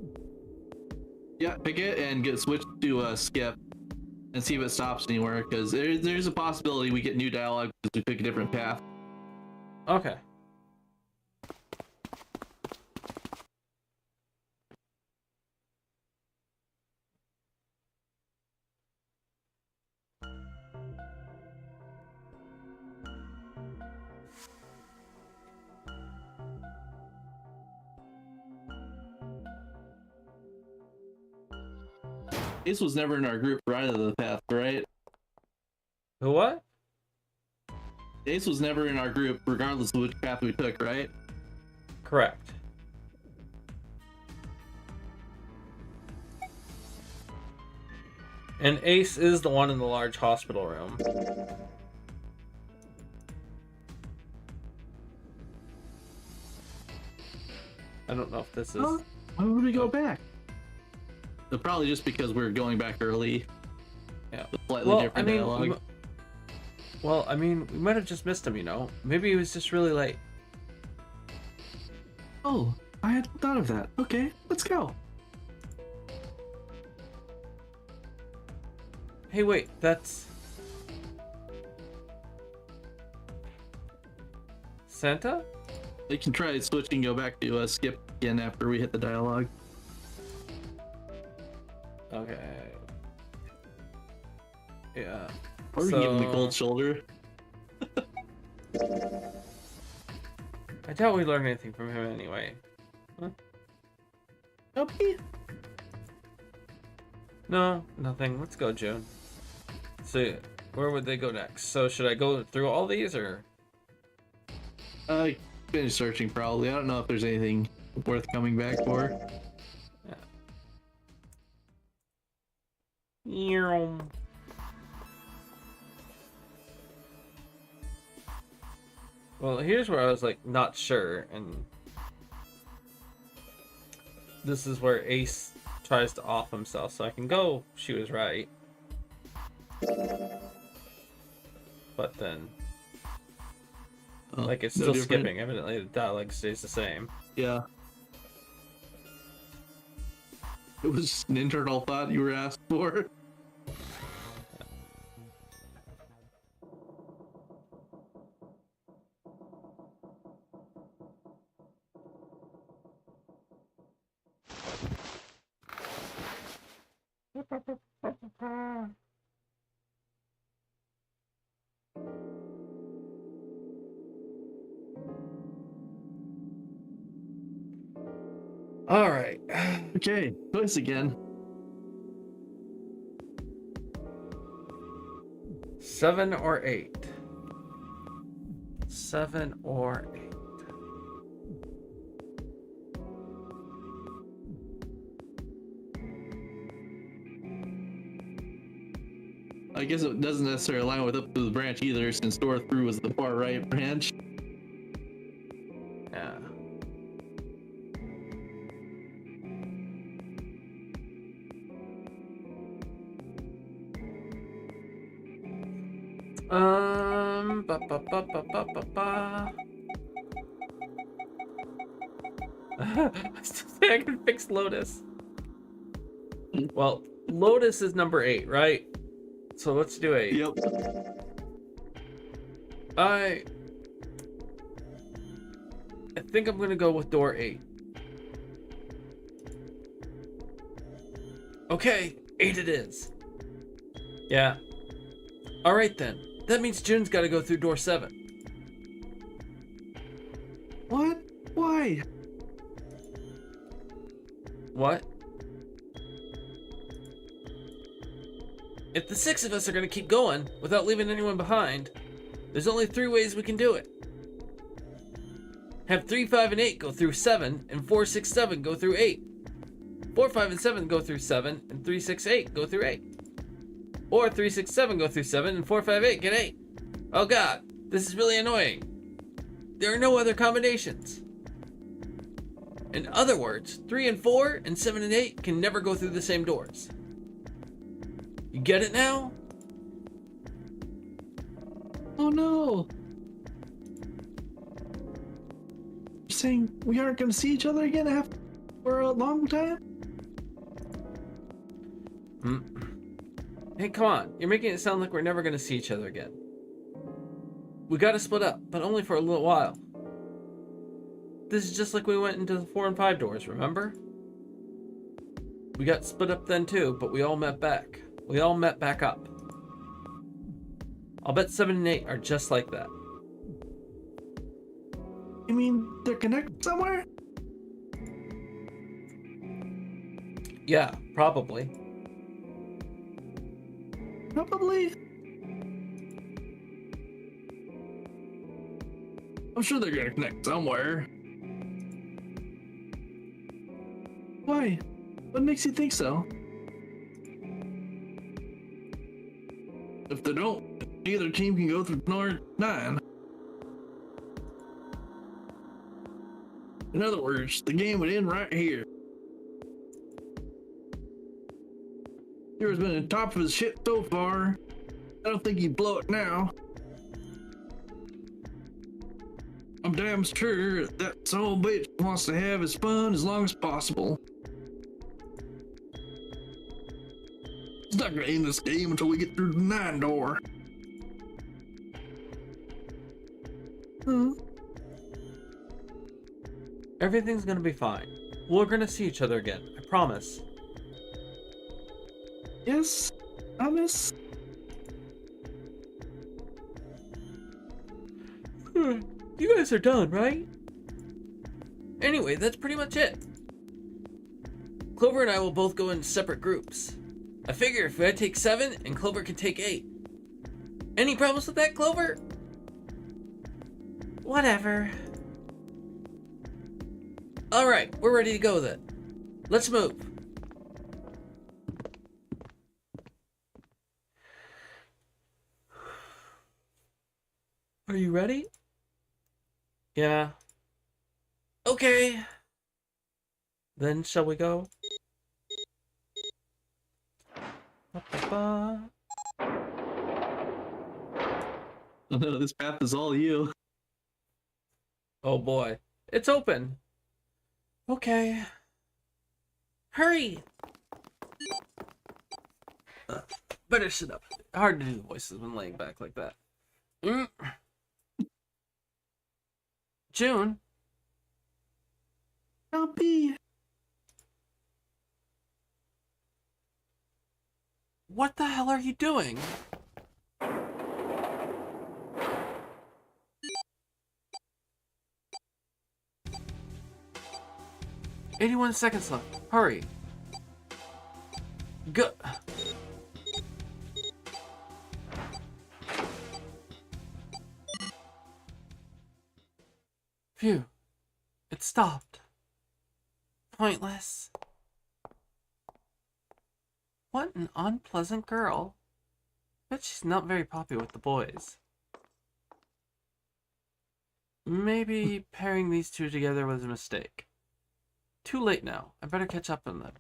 Yeah, pick it and get switched to skip and see if it stops anywhere, because there's a possibility we get new dialogue because we took a different path. Okay. Ace was never in our group for either of the path, right? The what? Ace was never in our group regardless of which path we took, right? Correct. And Ace is the one in the large hospital room. I don't know if this is... Huh? Why would we go back? Probably just because we're going back early. Yeah. With slightly different dialogue. Well, I mean, we might have just missed him, you know? Maybe he was just really late. Oh, I hadn't thought of that. Okay, let's go. Hey, wait, that's... Santa? You can try switching, go back to skip again after we hit the dialogue. Okay. Yeah. Or we can give him the cold shoulder. I doubt we learned anything from him anyway. Huh? Okay. No, nothing. Let's go, June. So, where would they go next? So, should I go through all these, or? Finish searching probably. I don't know if there's anything worth coming back for. Yeah. Well, here's where I was like not sure, and this is where Ace tries to off himself, so I can go. She was right, but then like it's no still different. skipping. Evidently, the dialogue stays the same. Yeah. It was just an internal thought you were asked for. All right. Okay, choice again. 7 or 8. 7 or 8. I guess it doesn't necessarily line with up to the branch either, since door through was the far right branch. Yeah. Ba ba ba ba ba ba ba. I still think I can fix Lotus. Well, Lotus is number 8, right? So let's do 8. Yep. I think I'm gonna go with door 8. Okay, 8 it is. Yeah. Alright then. That means June's gotta go through door 7. What? Why? What? If the 6 of us are gonna keep going without leaving anyone behind, there's only 3 ways we can do it. Have 3, 5, and 8 go through 7, and 4, 6, 7 go through 8. 4, 5, and 7 go through 7, and 3, 6, 8 go through 8. Or 3, 6, 7 go through 7, and 4, 5, 8 get 8. Oh god, this is really annoying. There are no other combinations. In other words, 3 and 4 and 7 and 8 can never go through the same doors. You get it now? Oh no! You're saying we aren't going to see each other again for a long time? Hey, come on. You're making it sound like we're never going to see each other again. We gotta split up, but only for a little while. This is just like we went into the 4 and 5 doors, remember? We got split up then too, but we all met back. We all met back up. I'll bet 7 and 8 are just like that. You mean they're connected somewhere? Yeah, probably. Probably. I'm sure they're gonna connect somewhere. Why? What makes you think so? If they don't, neither team can go through door 9. In other words, the game would end right here. Hero's been on top of his shit so far. I don't think he'd blow it now. I'm damn sure that son of a bitch wants to have his fun as long as possible. He's not gonna end this game until we get through the 9 door. Everything's gonna be fine. We're gonna see each other again, I promise. Yes, promise. You guys are done, right? Anyway, that's pretty much it. Clover and I will both go in separate groups. I figure if I take 7 and Clover can take 8. Any problems with that, Clover? Whatever. Alright, we're ready to go then. Let's move. Are you ready? Yeah. Okay. Then shall we go? Ba-ba-ba. Oh no, this path is all you. Oh boy. It's open. Okay. Hurry! Better sit up. Hard to do the voices when laying back like that. June? I'll be. What the hell are you doing? "81 seconds left. Hurry." Go. Phew. It stopped. Pointless. What an unpleasant girl. Bet she's not very popular with the boys. Maybe pairing these two together was a mistake. Too late now. I better catch up on them.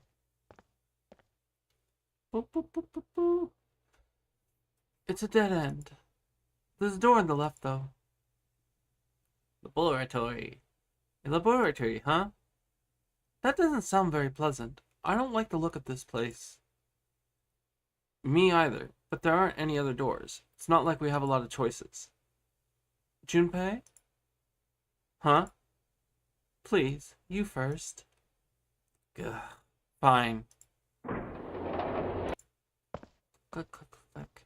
Boop, boop, boop, boop, boop. It's a dead end. There's a door on the left, though. Laboratory. A laboratory, huh? That doesn't sound very pleasant. I don't like the look of this place. Me either, but there aren't any other doors. It's not like we have a lot of choices. Junpei? Huh? Please, you first. Ugh. Fine. Click, click, click.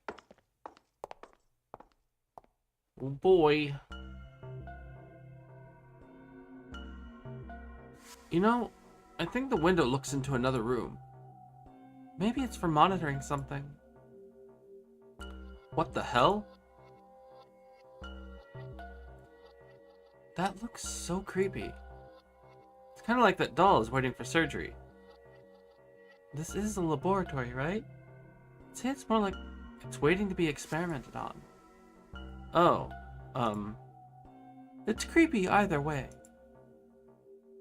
Oh boy. You know, I think the window looks into another room. Maybe it's for monitoring something. What the hell? That looks so creepy. It's kind of like that doll is waiting for surgery. This is a laboratory, right? I'd say it's more like it's waiting to be experimented on. Oh, it's creepy either way.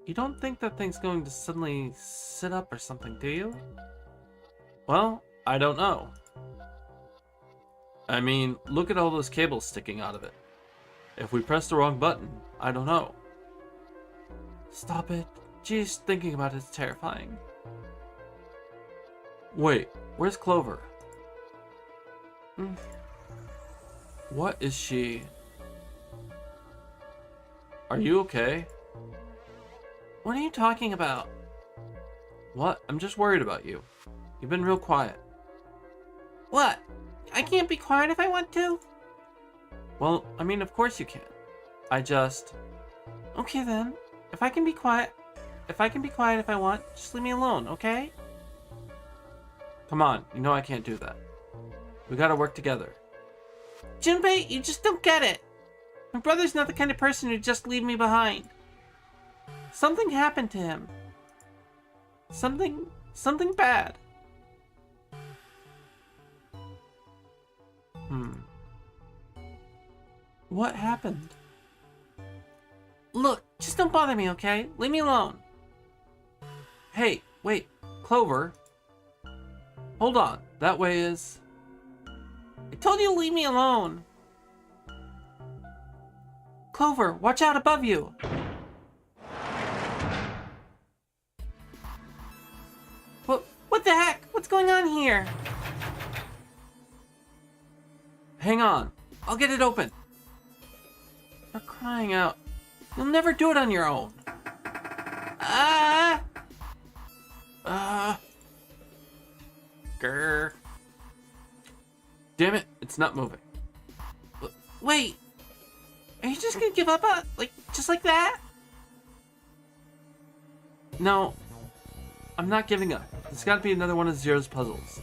You don't think that thing's going to suddenly sit up or something, do you? Well, I don't know. I mean, look at all those cables sticking out of it. If we press the wrong button, I don't know. Stop it. Geez, thinking about it's terrifying. Wait, where's Clover? What is she? Are you okay? What are you talking about? What? I'm just worried about you. You've been real quiet. What? I can't be quiet if I want to? Well, I mean, of course you can. Okay then. If I can be quiet if I want, just leave me alone, okay? Come on, you know I can't do that. We gotta work together. Junpei, you just don't get it. My brother's not the kind of person who'd just leave me behind. Something happened to him. Something bad. What happened? Look, just don't bother me, okay? Leave me alone. Hey, wait, Clover. Hold on, that way is... I told you to leave me alone. Clover, watch out above you. What the heck? What's going on here? Hang on, I'll get it open. For crying out. You'll never do it on your own. Grr. Damn it, it's not moving. Wait. Are you just gonna give up just like that? No. I'm not giving up. It's gotta be another one of Zero's puzzles.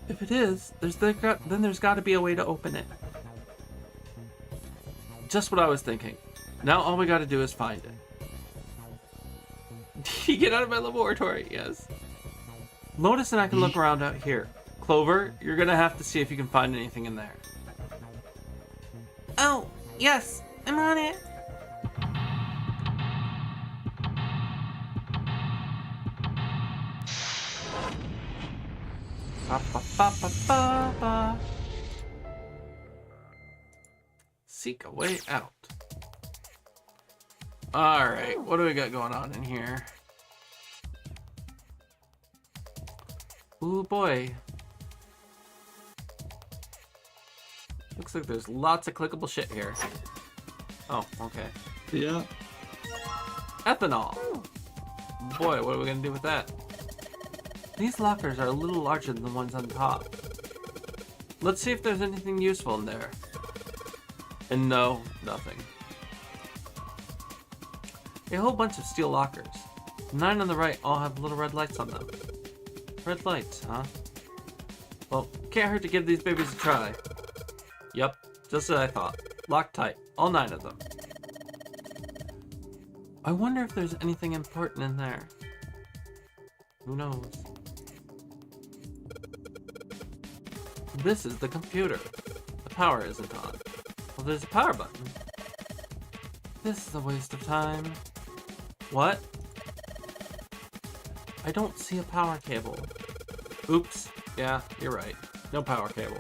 If it is, then there's gotta be a way to open it. Just what I was thinking. Now all we gotta do is find it. Get out of my laboratory, yes. Lotus and I can look around out here. Clover, you're gonna have to see if you can find anything in there. Oh, yes, I'm on it. Ba, ba, ba, ba, ba, ba. Seek a way out. Alright, what do we got going on in here? Ooh boy. Looks like there's lots of clickable shit here. Oh, okay. Yeah. Ethanol. Boy, what are we gonna do with that? These lockers are a little larger than the ones on top. Let's see if there's anything useful in there. And no, nothing. A whole bunch of steel lockers. 9 on the right all have little red lights on them. Red lights, huh? Well, can't hurt to give these babies a try. Yup, just as I thought. Locked tight, all 9 of them. I wonder if there's anything important in there. Who knows? This is the computer. The power isn't on. Well, there's a power button. This is a waste of time. What? I don't see a power cable. Oops. Yeah, you're right. No power cable.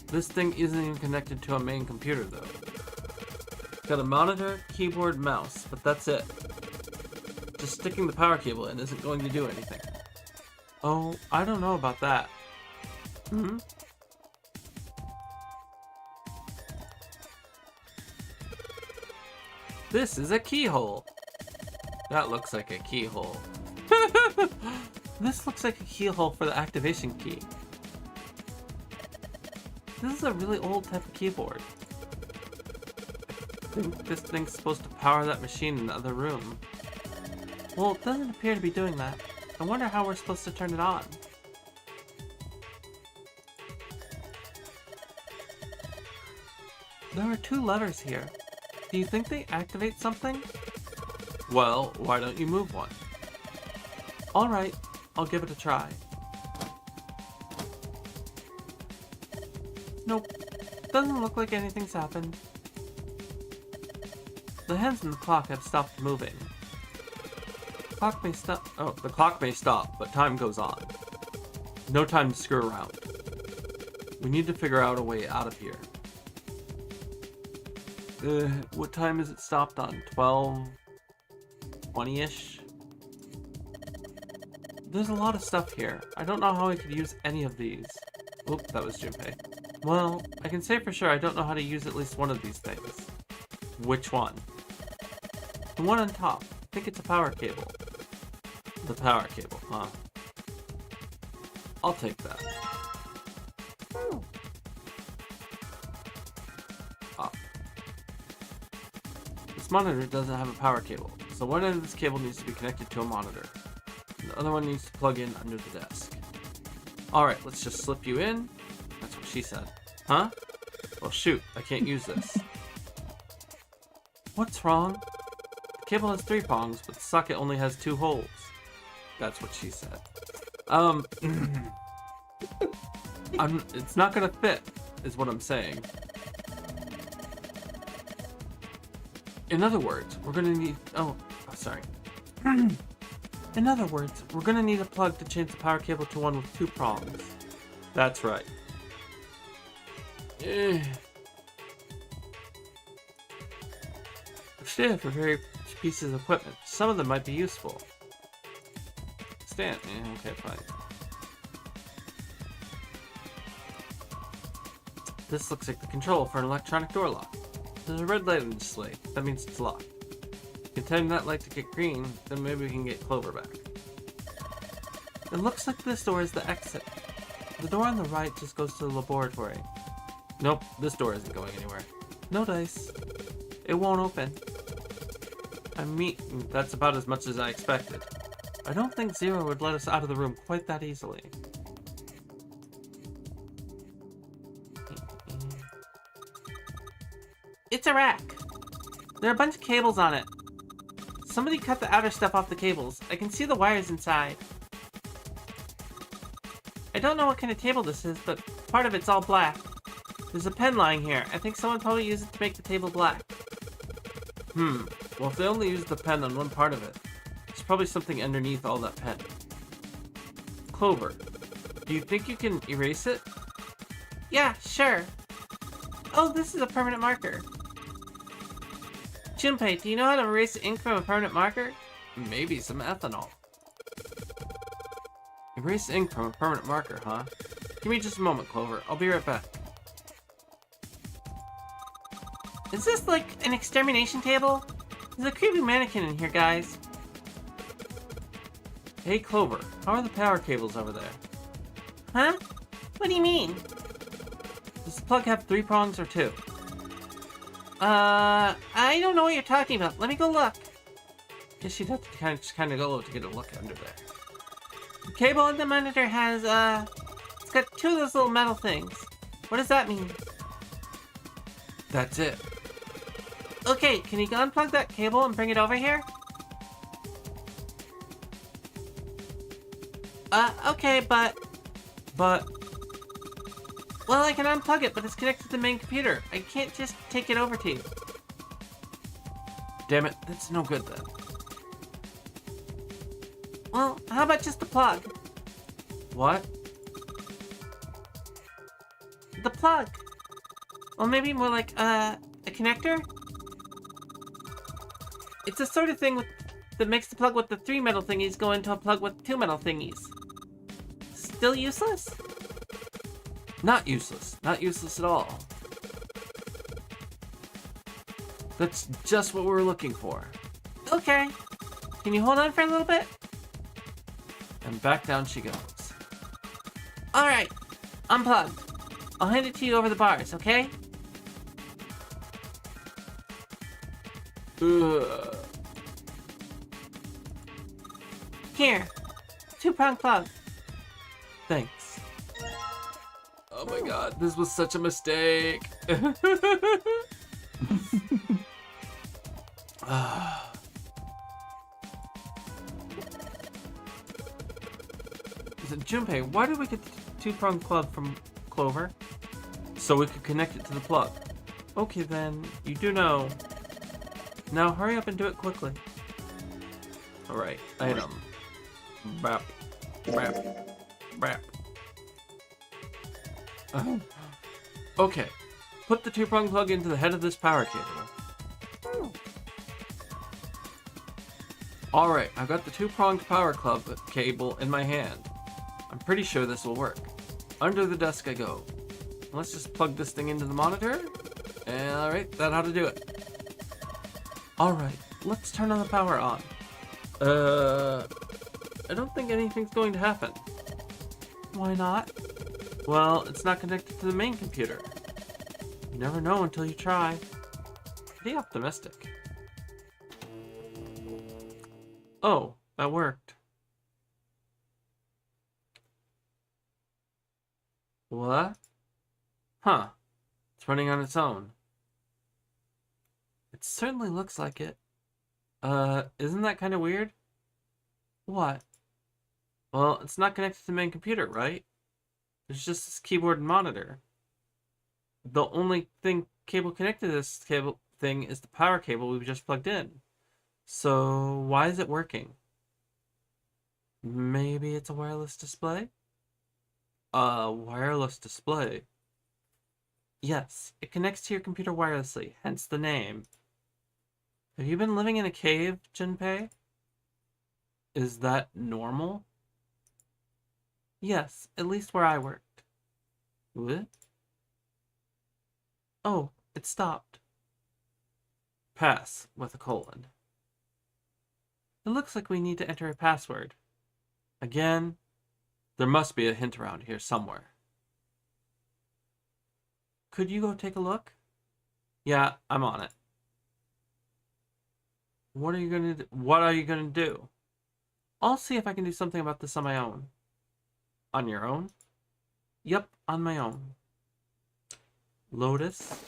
This thing isn't even connected to a main computer, though. Got a monitor, keyboard, mouse, but that's it. Just sticking the power cable in isn't going to do anything. Oh, I don't know about that. Hmm? This is a keyhole. That looks like a keyhole. This looks like a keyhole for the activation key. This is a really old type of keyboard. I think this thing's supposed to power that machine in the other room. Well, it doesn't appear to be doing that. I wonder how we're supposed to turn it on. There are 2 levers here. Do you think they activate something? Well, why don't you move one? Alright, I'll give it a try. Nope, doesn't look like anything's happened. The hands on the clock have stopped moving. The clock may stop, but time goes on. No time to screw around. We need to figure out a way out of here. What time is it stopped on? 12? 20-ish? There's a lot of stuff here. I don't know how I could use any of these. Oop, that was Junpei. Well, I can say for sure I don't know how to use at least one of these things. Which one? The one on top. I think it's a power cable. The power cable, huh? I'll take that. Ah. This monitor doesn't have a power cable, so one end of this cable needs to be connected to a monitor. And the other one needs to plug in under the desk. Alright, let's just slip you in. That's what she said. Huh? Well shoot, I can't use this. What's wrong? The cable has 3 prongs, but the socket only has 2 holes. That's what she said. It's not gonna fit, is what I'm saying. In other words, we're gonna need... sorry. In other words, we're gonna need a plug to change the power cable to one with 2 prongs. That's right. Stand for various pieces of equipment. Some of them might be useful. Stand. Okay, fine. This looks like the control for an electronic door lock. There's a red light on the display. That means it's locked. You can time that light to get green, then maybe we can get Clover back. It looks like this door is the exit. The door on the right just goes to the laboratory. Nope, this door isn't going anywhere. No dice. It won't open. I mean, that's about as much as I expected. I don't think Zero would let us out of the room quite that easily. It's a rack. There are a bunch of cables on it. Somebody cut the outer stuff off the cables. I can see the wires inside. I don't know what kind of table this is, but part of it's all black. There's a pen lying here. I think someone probably used it to make the table black. Well, if they only used the pen on one part of it, there's probably something underneath all that pen. Clover, do you think you can erase it? Yeah, sure. Oh, this is a permanent marker. Junpei, do you know how to erase ink from a permanent marker? Maybe some ethanol. Erase ink from a permanent marker, huh? Give me just a moment, Clover. I'll be right back. Is this like an extermination table? There's a creepy mannequin in here, guys. Hey, Clover, how are the power cables over there? Huh? What do you mean? Does the plug have 3 prongs or 2? I don't know what you're talking about. Let me go look. Guess you'd have to kind of go to get a look under there. The cable on the monitor has, it's got 2 of those little metal things. What does that mean? That's it. Okay, can you unplug that cable and bring it over here? Okay, but... But... Well, I can unplug it, but it's connected to the main computer. I can't just take it over to you. Damn it, that's no good then. Well, how about just the plug? What? The plug. Well, maybe more like a connector? It's the sort of thing that makes the plug with the 3 metal thingies go into a plug with 2 metal thingies. Still useless? Not useless. Not useless at all. That's just what we were looking for. Okay. Can you hold on for a little bit? And back down she goes. Alright. Unplugged. I'll hand it to you over the bars, okay? Ugh. Here. 2-prong plug. Thanks. Oh my god, this was such a mistake. Junpei, why did we get the 2-prong plug from Clover? So we could connect it to the plug. Okay then, you do know. Now hurry up and do it quickly. Alright, item. Bap. Bap. Bap. Okay, put the 2-prong plug into the head of this power cable. Alright, I've got the 2-pronged power club cable in my hand. I'm pretty sure this will work. Under the desk I go. Let's just plug this thing into the monitor. Alright, that ought to do it. Alright, let's turn on the power on. I don't think anything's going to happen. Why not? Well, it's not connected to the main computer. You never know until you try. Be optimistic. Oh, that worked. What? Huh. It's running on its own. It certainly looks like it. Isn't that kind of weird? What? Well, it's not connected to the main computer, right? There's just this keyboard and monitor. The only thing cable connected to this cable thing is the power cable we've just plugged in. So, why is it working? Maybe it's a wireless display? A wireless display? Yes, it connects to your computer wirelessly, hence the name. Have you been living in a cave, Junpei? Is that normal? Yes, at least where I worked. What? Oh, it stopped. Pass, with a colon. It looks like we need to enter a password. Again, there must be a hint around here somewhere. Could you go take a look? Yeah, I'm on it. What are you gonna do? I'll see if I can do something about this on my own. On your own? Yep, on my own. Lotus.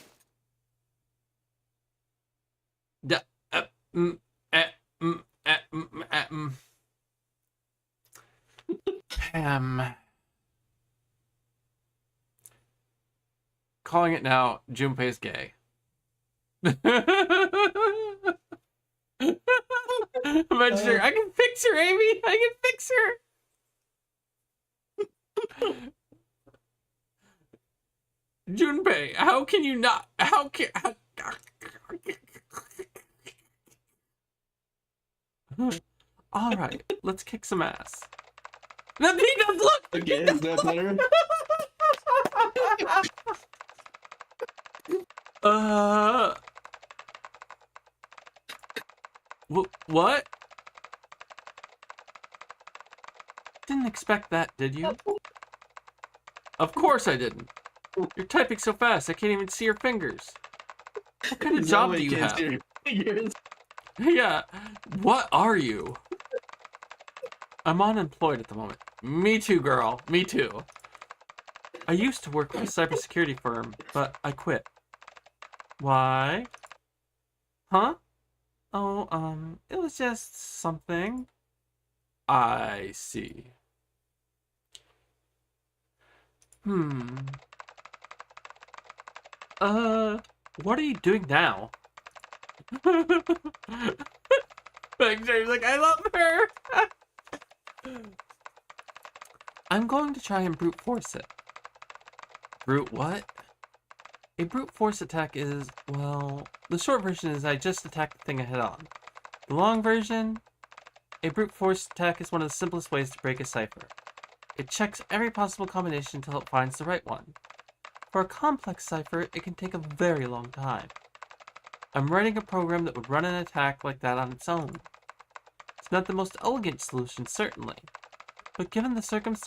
Calling it now, Junpei's gay. Sure. I can fix her, Amy. I can fix her. Junpei, how can you not? How can? All right, let's kick some ass. The peanuts, look. Okay, is that better? What? Didn't expect that, did you? Of course I didn't. You're typing so fast, I can't even see your fingers. What kind of job do you have? Yeah, what are you? I'm unemployed at the moment. Me too, girl. Me too. I used to work for a cybersecurity firm, but I quit. Why? Huh? Oh, it was just something. I see. What are you doing now? James like, I love her! I'm going to try and brute force it. Brute what? A brute force attack is, well, the short version is I just attack the thing head on. The long version, a brute force attack is one of the simplest ways to break a cipher. It checks every possible combination until it finds the right one. For a complex cipher, it can take a very long time. I'm writing a program that would run an attack like that on its own. It's not the most elegant solution, certainly, but given the circumstances,